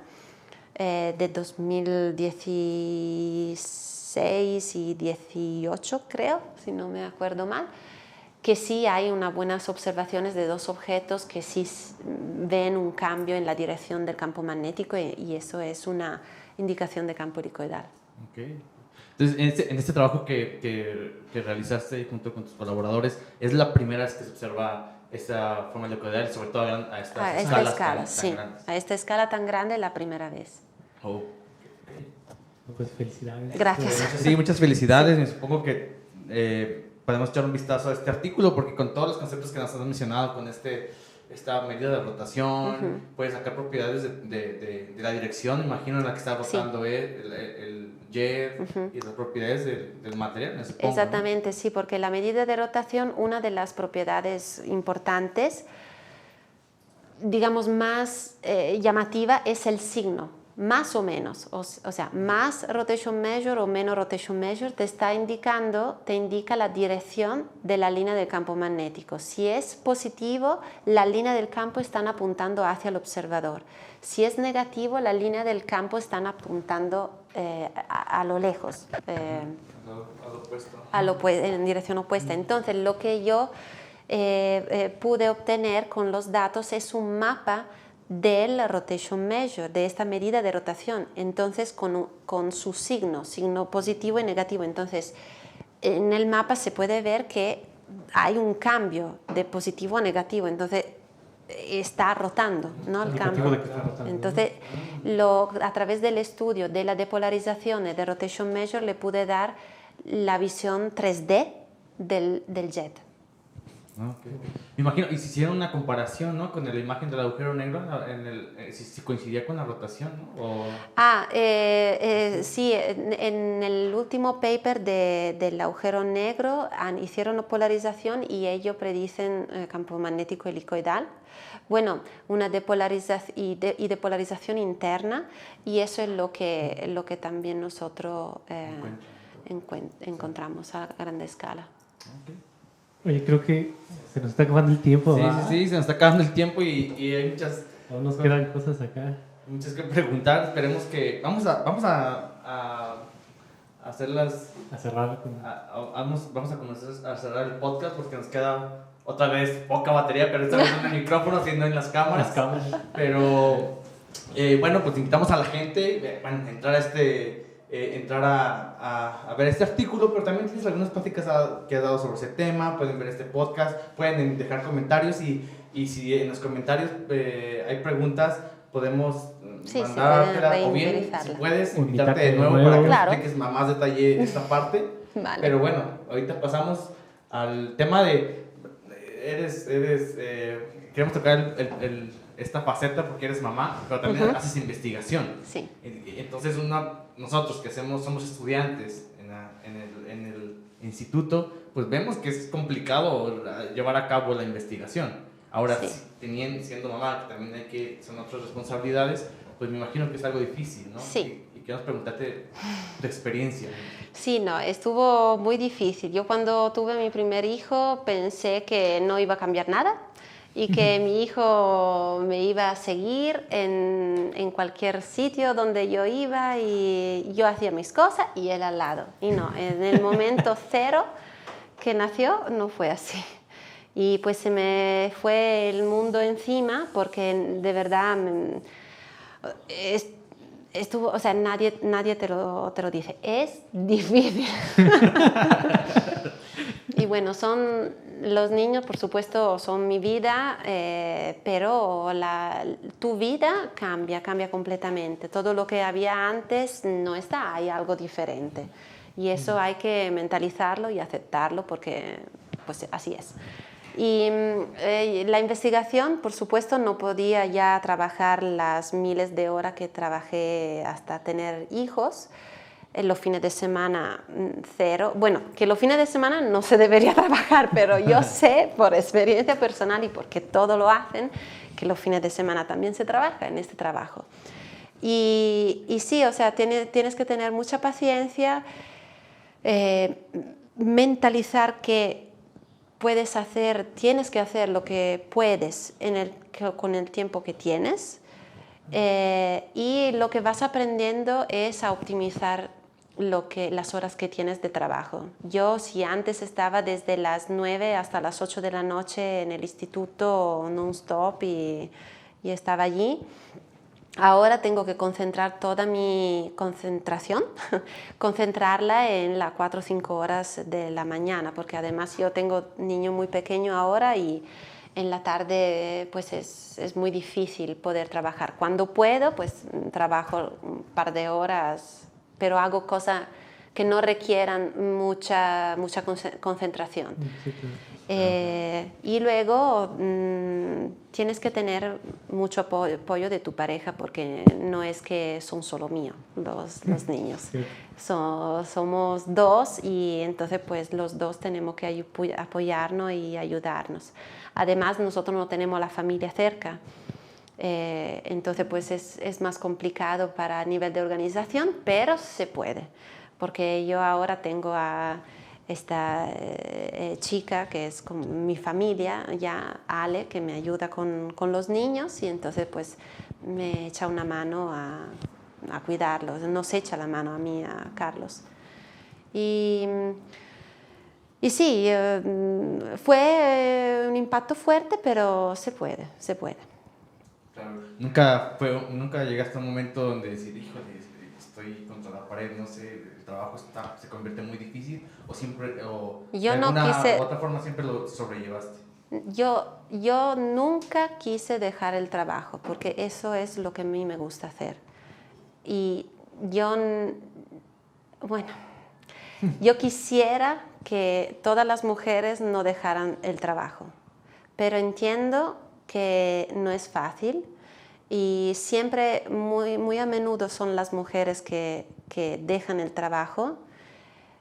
de 2016 y 18 creo, si no me acuerdo mal, que sí hay unas buenas observaciones de dos objetos que sí ven un cambio en la dirección del campo magnético y eso es una indicación de campo helicoidal. Okay. Entonces, en este trabajo que realizaste junto con tus colaboradores, ¿es la primera vez que se observa esta forma helicoidal, sobre todo a esta escala tan grandes? A esta escala tan grande la primera vez. Oh. Pues felicidades. Gracias. Sí, muchas felicidades. Me supongo que podemos echar un vistazo a este artículo porque con todos los conceptos que nos has mencionado, con esta medida de rotación, puedes sacar propiedades de la dirección, imagino, en la que está rotando el jet y las propiedades del material. Supongo, exactamente, ¿no? sí, porque la medida de rotación, una de las propiedades importantes, digamos más llamativa, es el signo. Más o menos, o sea, más rotation measure o menos rotation measure te indica la dirección de la línea del campo magnético. Si es positivo, la línea del campo están apuntando hacia el observador. Si es negativo, la línea del campo están apuntando a lo lejos, en dirección opuesta. Entonces, lo que yo pude obtener con los datos es un mapa del rotation measure, de esta medida de rotación, entonces con su signo positivo y negativo. Entonces, en el mapa se puede ver que hay un cambio de positivo a negativo, entonces está rotando, ¿no? El campo. Entonces, a través del estudio de la depolarización y de rotation measure le pude dar la visión 3D del jet. Okay. Me imagino, y si hicieron una comparación, ¿no?, con la imagen del agujero negro, si coincidía con la rotación, ¿no? Sí, en el último paper del agujero negro hicieron polarización y ellos predicen campo magnético helicoidal. Bueno, una depolarización y depolarización interna, y eso es lo que también nosotros encontramos a gran escala. Okay. Oye, creo que se nos está acabando el tiempo. Sí, se nos está acabando el tiempo y hay muchas... Aún nos quedan cosas acá. Muchas que preguntar. Esperemos que... Vamos a hacerlas... A cerrar. Vamos a comenzar a cerrar el podcast porque nos queda otra vez poca batería, pero esta vez en el micrófono, siendo en las cámaras. Pero bueno, pues invitamos a la gente a entrar a ver este artículo, pero también tienes algunas pláticas que has dado sobre ese tema. Pueden ver este podcast, pueden dejar comentarios y si en los comentarios hay preguntas, podemos mandártela, o bien si puedes invitarte de nuevo para que expliques más detalle esta parte. Vale. Pero bueno, ahorita pasamos al tema de queremos tocar esta faceta porque eres mamá, pero también haces investigación. Sí. Entonces nosotros que somos estudiantes en el instituto, pues vemos que es complicado llevar a cabo la investigación. Ahora, siendo mamá, que también son otras responsabilidades, pues me imagino que es algo difícil, ¿no? Sí. Y queremos preguntarte tu experiencia. Sí, no, estuvo muy difícil. Yo cuando tuve mi primer hijo pensé que no iba a cambiar nada y que mi hijo me iba a seguir en cualquier sitio donde yo iba y yo hacía mis cosas y él al lado. Y no, en el momento cero que nació no fue así. Y pues se me fue el mundo encima porque de verdad estuvo, o sea, nadie te lo dice, es difícil. Y bueno, los niños, por supuesto, son mi vida, pero tu vida cambia completamente. Todo lo que había antes no está, hay algo diferente. Y eso hay que mentalizarlo y aceptarlo porque pues así es. Y la investigación, por supuesto, no podía ya trabajar las miles de horas que trabajé hasta tener hijos. los fines de semana cero. Bueno, que los fines de semana no se debería trabajar, pero yo sé por experiencia personal y porque todo lo hacen, que los fines de semana también se trabaja en este trabajo. Y sí, o sea, tienes que tener mucha paciencia, mentalizar que tienes que hacer lo que puedes con el tiempo que tienes, y lo que vas aprendiendo es a optimizar las horas que tienes de trabajo. Yo, si antes estaba desde las 9 hasta las 8 de la noche en el instituto non-stop y estaba allí, ahora tengo que concentrar toda mi concentración, concentrarla en las 4 o 5 horas de la mañana, porque además yo tengo niño muy pequeño ahora y en la tarde pues es muy difícil poder trabajar. Cuando puedo, pues trabajo un par de horas, pero hago cosas que no requieran mucha concentración. Sí, claro. Y luego tienes que tener mucho apoyo de tu pareja, porque no es que son solo míos los niños. Sí. Somos dos y entonces pues los dos tenemos que apoyarnos y ayudarnos. Además nosotros no tenemos la familia cerca, entonces pues es más complicado a nivel de organización, pero se puede, porque yo ahora tengo a esta chica que es como mi familia, ya Ale, que me ayuda con los niños, y entonces pues me echa una mano a cuidarlos, nos echa la mano a mí, a Carlos. Y sí, fue un impacto fuerte, pero se puede. Claro. Nunca llegaste a un momento donde decir, híjole, estoy contra la pared, no sé, el trabajo se convierte muy difícil, o siempre, o Yo de no alguna quise- u otra forma siempre lo sobrellevaste? Yo nunca quise dejar el trabajo, porque eso es lo que a mí me gusta hacer. Y bueno, yo quisiera que todas las mujeres no dejaran el trabajo, pero entiendo que no es fácil, y siempre, muy a menudo son las mujeres que dejan el trabajo,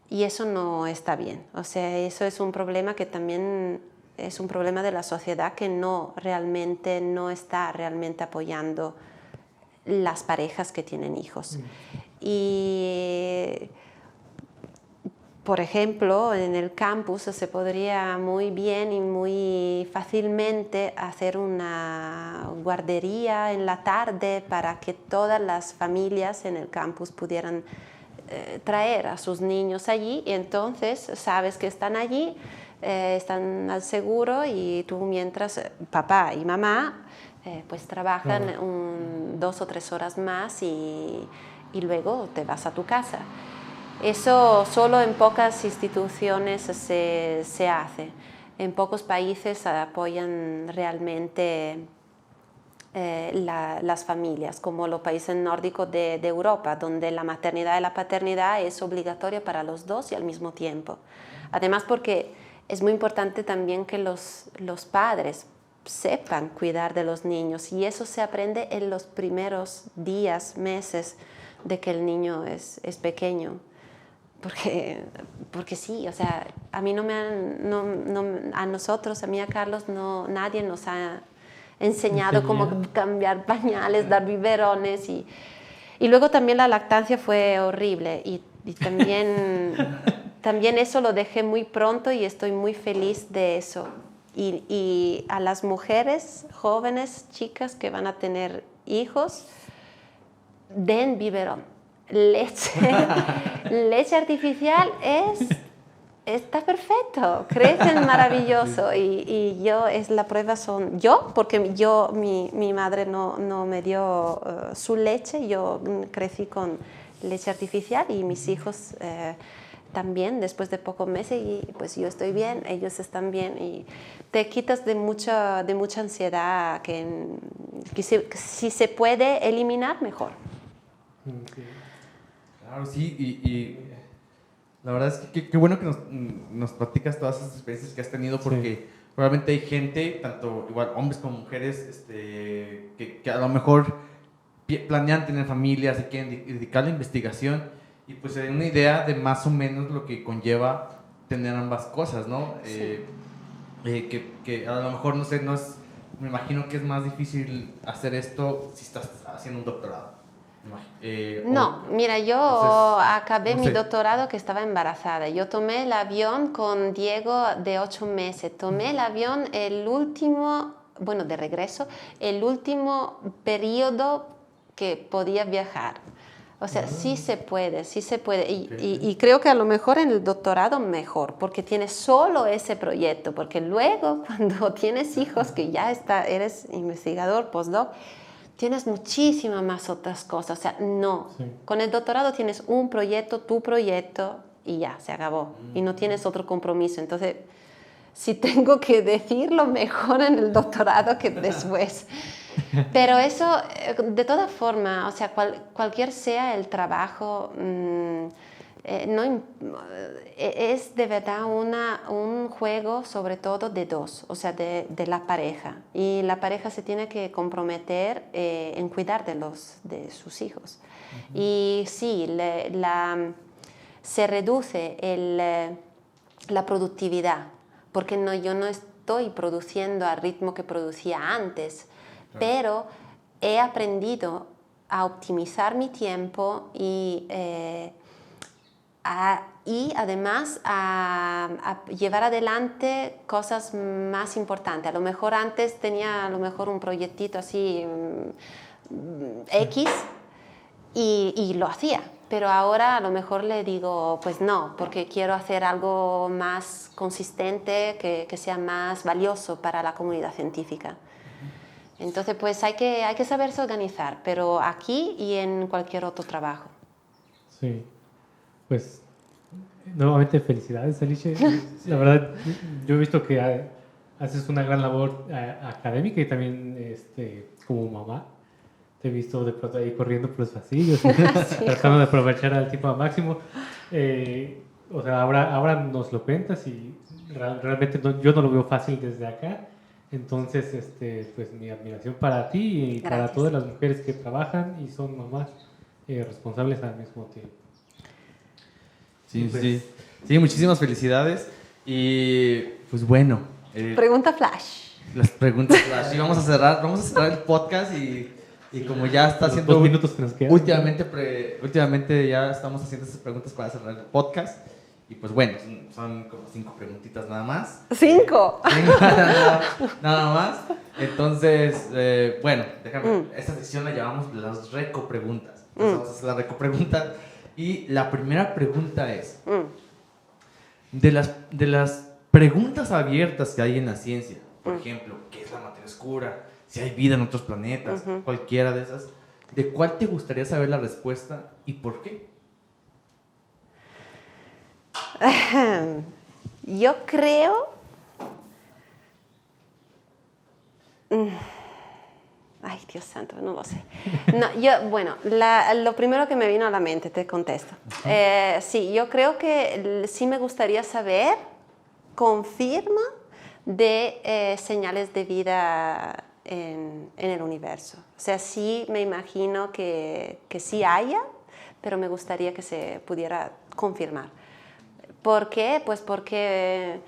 y eso no está bien. O sea, eso es un problema que también es un problema de la sociedad, que no está realmente apoyando las parejas que tienen hijos. Y, por ejemplo, en el campus se podría muy bien y muy fácilmente hacer una guardería en la tarde para que todas las familias en el campus pudieran traer a sus niños allí, y entonces sabes que están allí, están al seguro, y tú mientras papá y mamá pues trabajan 2 o 3 horas más y luego te vas a tu casa. Eso solo en pocas instituciones se hace. En pocos países apoyan realmente las familias, como los países nórdicos de Europa, donde la maternidad y la paternidad es obligatoria para los dos y al mismo tiempo. Además, porque es muy importante también que los padres sepan cuidar de los niños, y eso se aprende en los primeros días, meses de que el niño es pequeño. Porque sí, o sea, a mí a nosotros, a mí, a Carlos, nadie nos ha enseñado cómo cambiar pañales, dar biberones, y luego también la lactancia fue horrible, y también eso lo dejé muy pronto, y estoy muy feliz de eso. Y a las mujeres jóvenes, chicas que van a tener hijos, den biberón. Leche artificial está perfecto, crecen maravilloso, y la prueba son yo, porque mi madre no me dio su leche, yo crecí con leche artificial, y mis hijos también después de pocos meses, y pues yo estoy bien, ellos están bien, y te quitas de mucha ansiedad que si se puede eliminar, mejor. Sí. Claro, sí, y la verdad es que qué bueno que nos platicas todas esas experiencias que has tenido, porque probablemente hay gente, tanto igual hombres como mujeres, que a lo mejor planean tener familias y quieren dedicar la investigación, y pues se den una idea de más o menos lo que conlleva tener ambas cosas, ¿no? Sí. Que a lo mejor, no sé, me imagino que es más difícil hacer esto si estás haciendo un doctorado. No, mira, yo acabé mi doctorado que estaba embarazada. Yo tomé el avión con Diego de 8 meses. Tomé el avión el último, bueno, de regreso, el último periodo que podía viajar. O sea, sí se puede, sí se puede. Y creo que a lo mejor en el doctorado mejor, porque tienes solo ese proyecto, porque luego cuando tienes hijos, que ya eres investigador, postdoc, tienes muchísimas más otras cosas. O sea, no. Sí. Con el doctorado tienes un proyecto, tu proyecto, y ya, se acabó. Y no tienes otro compromiso. Entonces, si tengo que decirlo, mejor en el doctorado que después. Pero eso, de todas formas, o sea, cualquier sea el trabajo, es de verdad un juego sobre todo de dos, o sea, de la pareja. Y la pareja se tiene que comprometer en cuidar de sus hijos. Uh-huh. Y sí, se reduce la productividad, porque yo no estoy produciendo al ritmo que producía antes, pero he aprendido a optimizar mi tiempo y además a llevar adelante cosas más importantes. A lo mejor antes tenía un proyectito así X y lo hacía, pero ahora a lo mejor le digo pues no, porque quiero hacer algo más consistente, que sea más valioso para la comunidad científica. Entonces pues hay que saberse organizar, pero aquí y en cualquier otro trabajo. Sí. Pues, nuevamente felicidades, Alicia. La verdad, yo he visto que haces una gran labor académica y también como mamá. Te he visto de pronto ahí corriendo por los pasillos, sí, tratando de aprovechar al tiempo al máximo. O sea, ahora nos lo cuentas y realmente yo no lo veo fácil desde acá. Entonces, pues mi admiración para ti y gracias. Para todas las mujeres que trabajan y son mamás responsables al mismo tiempo. Sí, pues, sí, muchísimas felicidades. Y pues bueno. Pregunta flash. Las preguntas flash. Y vamos a cerrar el podcast y como ya está haciendo 2 minutos que nos quedan. Últimamente ya estamos haciendo esas preguntas para cerrar el podcast. Y pues bueno, son como 5 preguntitas nada más. ¿5? Nada más. Entonces, bueno, déjame. Esta sección la llamamos las recopreguntas. Entonces vamos a hacer las recopreguntas. Y la primera pregunta es, de las preguntas abiertas que hay en la ciencia, por ejemplo, ¿qué es la materia oscura? Si hay vida en otros planetas, cualquiera de esas, ¿de cuál te gustaría saber la respuesta y por qué? Yo creo... Ay, Dios santo, no lo sé. No, lo primero que me vino a la mente, te contesto. Sí, yo creo que sí me gustaría saber, confirma, de señales de vida en el universo. O sea, sí me imagino que sí haya, pero me gustaría que se pudiera confirmar. ¿Por qué? Pues porque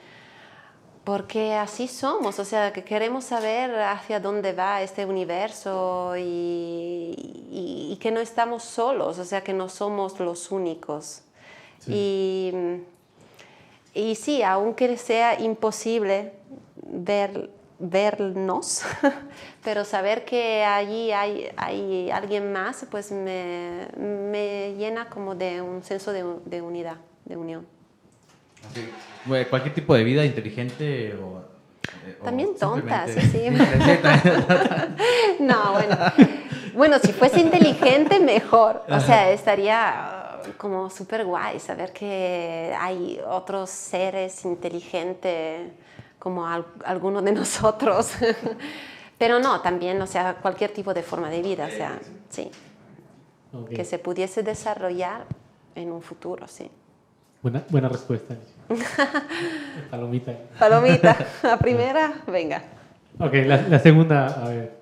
así somos, o sea, que queremos saber hacia dónde va este universo y que no estamos solos, o sea, que no somos los únicos. Sí. Y sí, aunque sea imposible vernos, pero saber que allí hay alguien más, pues me llena como de un senso de unidad, de unión. Sí. Cualquier tipo de vida inteligente también tonta, sí. No, bueno, si fuese inteligente mejor, o sea, estaría como súper guay saber que hay otros seres inteligentes como algunos de nosotros, pero no, también, o sea, cualquier tipo de forma de vida, o sea, sí, okay. Que se pudiese desarrollar en un futuro, sí. Buena respuesta. Palomita. Palomita. La primera, venga. Ok, la segunda, a ver.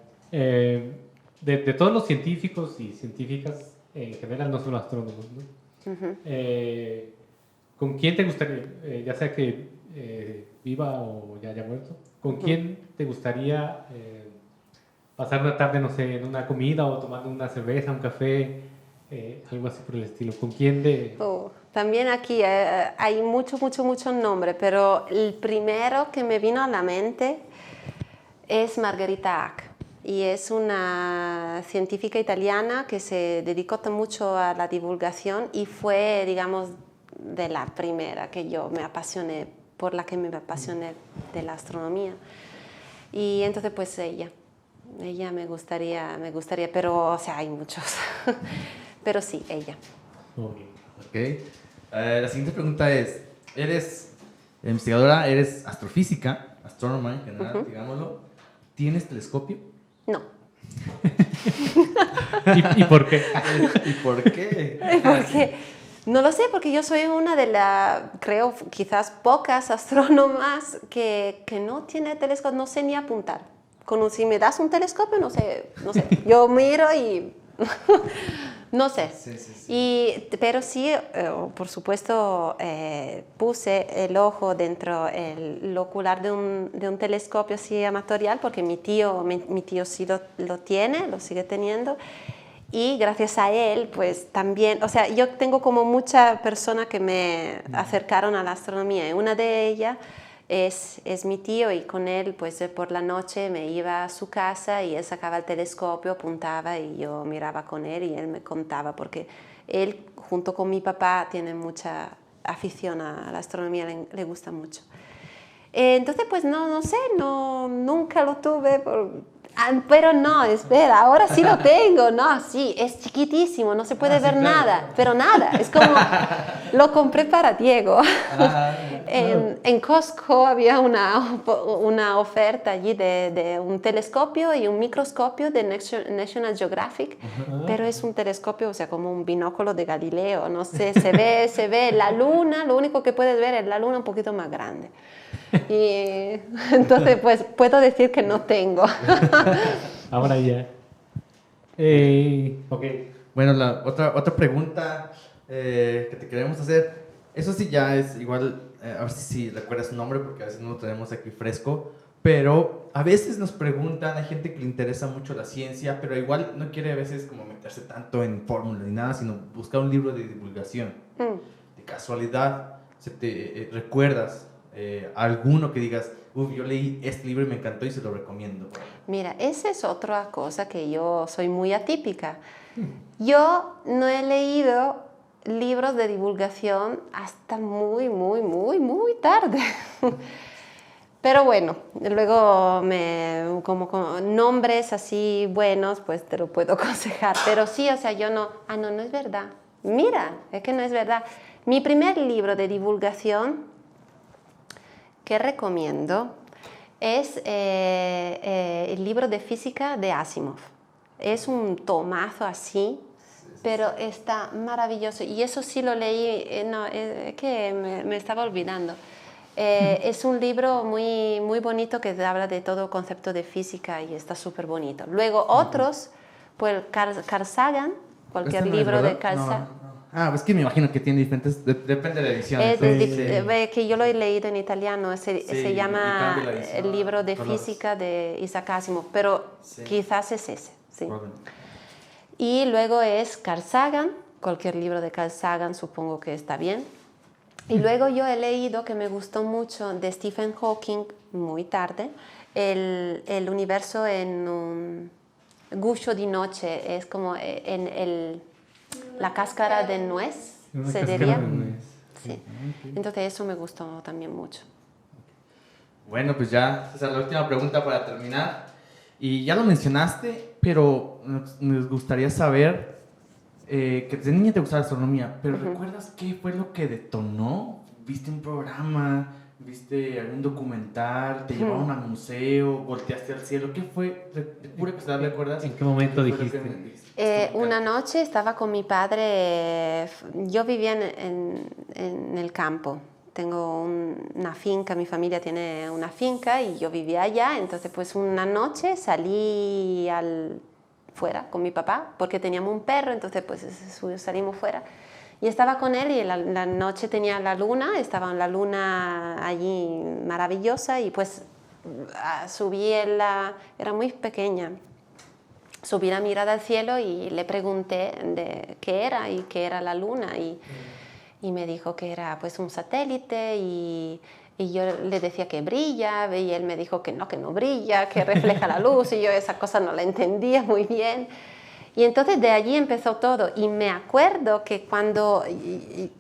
De todos los científicos y científicas en general, no solo astrónomos, ¿no? ¿Con quién te gustaría, ya sea que viva o ya haya muerto, con quién te gustaría pasar una tarde, no sé, en una comida o tomando una cerveza, un café, algo así por el estilo? ¿Con quién de...? También aquí hay mucho nombre, pero el primero que me vino a la mente es Margherita Hack. Y es una científica italiana que se dedicó mucho a la divulgación y fue, digamos, de la primera que yo me apasioné, por la que me apasioné de la astronomía. Y entonces pues ella me gustaría, pero o sea, hay muchos, pero sí, ella. Ok. La siguiente pregunta es, ¿eres investigadora, eres astrofísica, astrónoma en general, digámoslo? ¿Tienes telescopio? No. ¿Y por qué? ¿Y por qué? Porque, no lo sé, porque yo soy una de las, creo, quizás pocas astrónomas que no tiene telescopio, no sé ni apuntar. Si me das un telescopio, no sé. Yo miro y no sé. Sí. Pero sí, por supuesto, puse el ojo dentro el ocular de un telescopio así amatorial, porque mi tío sí lo tiene, lo sigue teniendo. Y gracias a él, pues también, o sea, yo tengo como muchas personas que me acercaron a la astronomía. Y una de ellas es mi tío, y con él, pues por la noche me iba a su casa y él sacaba el telescopio, apuntaba y yo miraba con él y él me contaba, porque él, junto con mi papá, tiene mucha afición a la astronomía, le gusta mucho. Entonces, pues no sé, nunca lo tuve, pero no, espera, ahora sí lo tengo, no, sí, es chiquitísimo, no se puede ver nada, pero nada, es como, lo compré para Diego. En Costco había una oferta allí de un telescopio y un microscopio de National Geographic, pero es un telescopio, o sea, como un binóculo de Galileo, no sé, se ve la luna, lo único que puedes ver es la luna un poquito más grande. Y entonces, pues, puedo decir que no tengo. Ahora ya. Ok. Bueno, la otra pregunta que te queremos hacer, eso sí ya es igual, a ver si recuerdas su nombre, porque a veces no lo tenemos aquí fresco, pero a veces nos preguntan, hay gente que le interesa mucho la ciencia, pero igual no quiere a veces como meterse tanto en fórmulas ni nada, sino buscar un libro de divulgación. De casualidad, ¿recuerdas alguno que digas, yo leí este libro y me encantó y se lo recomiendo? Mira, esa es otra cosa que yo soy muy atípica. Yo no he leído libros de divulgación hasta muy tarde. Pero bueno, luego como nombres así buenos, pues te lo puedo aconsejar. Pero sí, o sea, yo no es verdad. Mira, es que no es verdad. Mi primer libro de divulgación que recomiendo es el libro de física de Asimov. Es un tomazo así, pero está maravilloso. Y eso sí lo leí, que me estaba olvidando. Es un libro muy bonito que habla de todo concepto de física y está súper bonito. Luego otros, pues Carl Sagan, cualquier libro de Carl Sagan. Pues que me imagino que tiene diferentes, depende de la edición. Que yo lo he leído en italiano, se llama el libro de física de Isaac Asimov, pero quizás es ese. Sí. Bueno. Y luego es Carl Sagan, cualquier libro de Carl Sagan supongo que está bien. Y luego yo he leído, que me gustó mucho, de Stephen Hawking, muy tarde, el universo en un guscio di noche, es como en la cáscara de nuez, se diría. Sí. Entonces eso me gustó también mucho. Bueno, pues ya, esa es la última pregunta para terminar. Y ya lo mencionaste, pero nos gustaría saber que desde niña te gustaba la astronomía, pero ¿recuerdas qué fue lo que detonó? ¿Viste un programa? ¿Viste algún documental? ¿Te llevaron al museo? ¿Volteaste al cielo? ¿Qué fue? ¿De pura casualidad recuerdas? ¿En qué momento dijiste? Una noche estaba con mi padre, yo vivía en el campo, tengo una finca, mi familia tiene una finca y yo vivía allá, entonces pues una noche salí fuera con mi papá porque teníamos un perro, entonces pues salimos fuera Y estaba con él y la noche tenía la luna, estaba en la luna allí maravillosa y pues subí era muy pequeña, subí la mirada al cielo y le pregunté de qué era y qué era la luna y me dijo que era pues un satélite y yo le decía que brilla y él me dijo que no brilla, que refleja la luz y yo esa cosa no la entendía muy bien. Y entonces de allí empezó todo y me acuerdo que cuando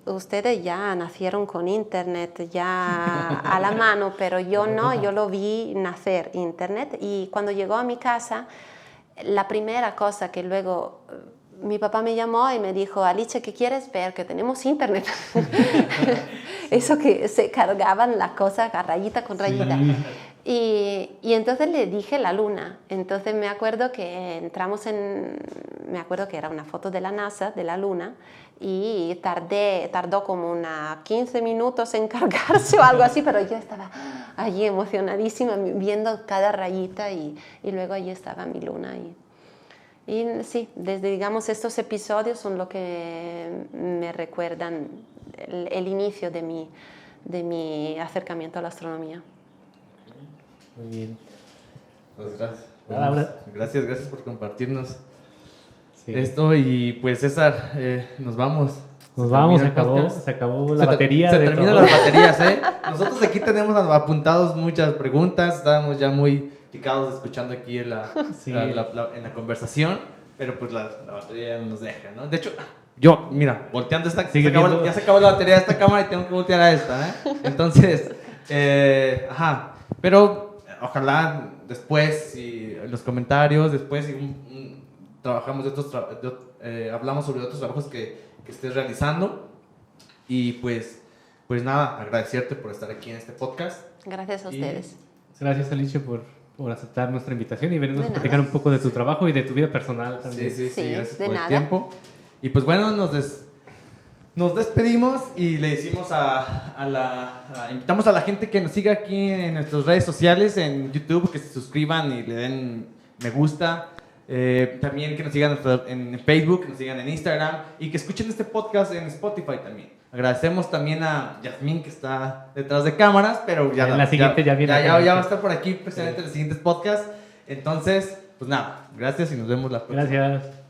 ustedes ya nacieron con internet ya a la mano, pero yo no, yo lo vi nacer internet y cuando llegó a mi casa, la primera cosa que luego mi papá me llamó y me dijo, Alicia, ¿qué quieres ver? Que tenemos internet. Eso que se cargaban las cosas rayita con rayita. Sí. Y entonces le dije la luna. Entonces me acuerdo que me acuerdo que era una foto de la NASA, de la luna, y tardó como 15 minutos en cargarse o algo así, pero yo estaba allí emocionadísima viendo cada rayita y luego allí estaba mi luna. Y sí, desde digamos estos episodios son lo que me recuerdan el inicio de mi acercamiento a la astronomía. Muy bien. Pues gracias. Gracias por compartirnos esto. Y pues César, nos vamos. Se acabó la batería. Se terminan las baterías, ¿eh? Nosotros aquí tenemos apuntados muchas preguntas, estábamos ya muy picados escuchando aquí en la conversación, pero pues la batería nos deja, ¿no? De hecho, yo, mira, volteando esta, ya se acabó la batería de esta cámara y tengo que voltear a esta, ¿eh? Entonces, pero ojalá después, en los comentarios, después trabajamos hablamos sobre otros trabajos que estés realizando y pues nada, agradecerte por estar aquí en este podcast. Gracias a ustedes. Gracias, Alicia, por aceptar nuestra invitación y venirnos a platicar un poco de tu trabajo y de tu vida personal también. Sí, gracias por el tiempo. Y pues bueno, nos despedimos y le decimos invitamos a la gente que nos siga aquí en nuestras redes sociales, en YouTube, que se suscriban y le den me gusta. También que nos sigan en Facebook, que nos sigan en Instagram y que escuchen este podcast en Spotify también. Agradecemos también a Yasmín, que está detrás de cámaras, pero ya va a estar por aquí presente en los siguientes podcasts. Entonces, pues nada, gracias y nos vemos la próxima. Gracias.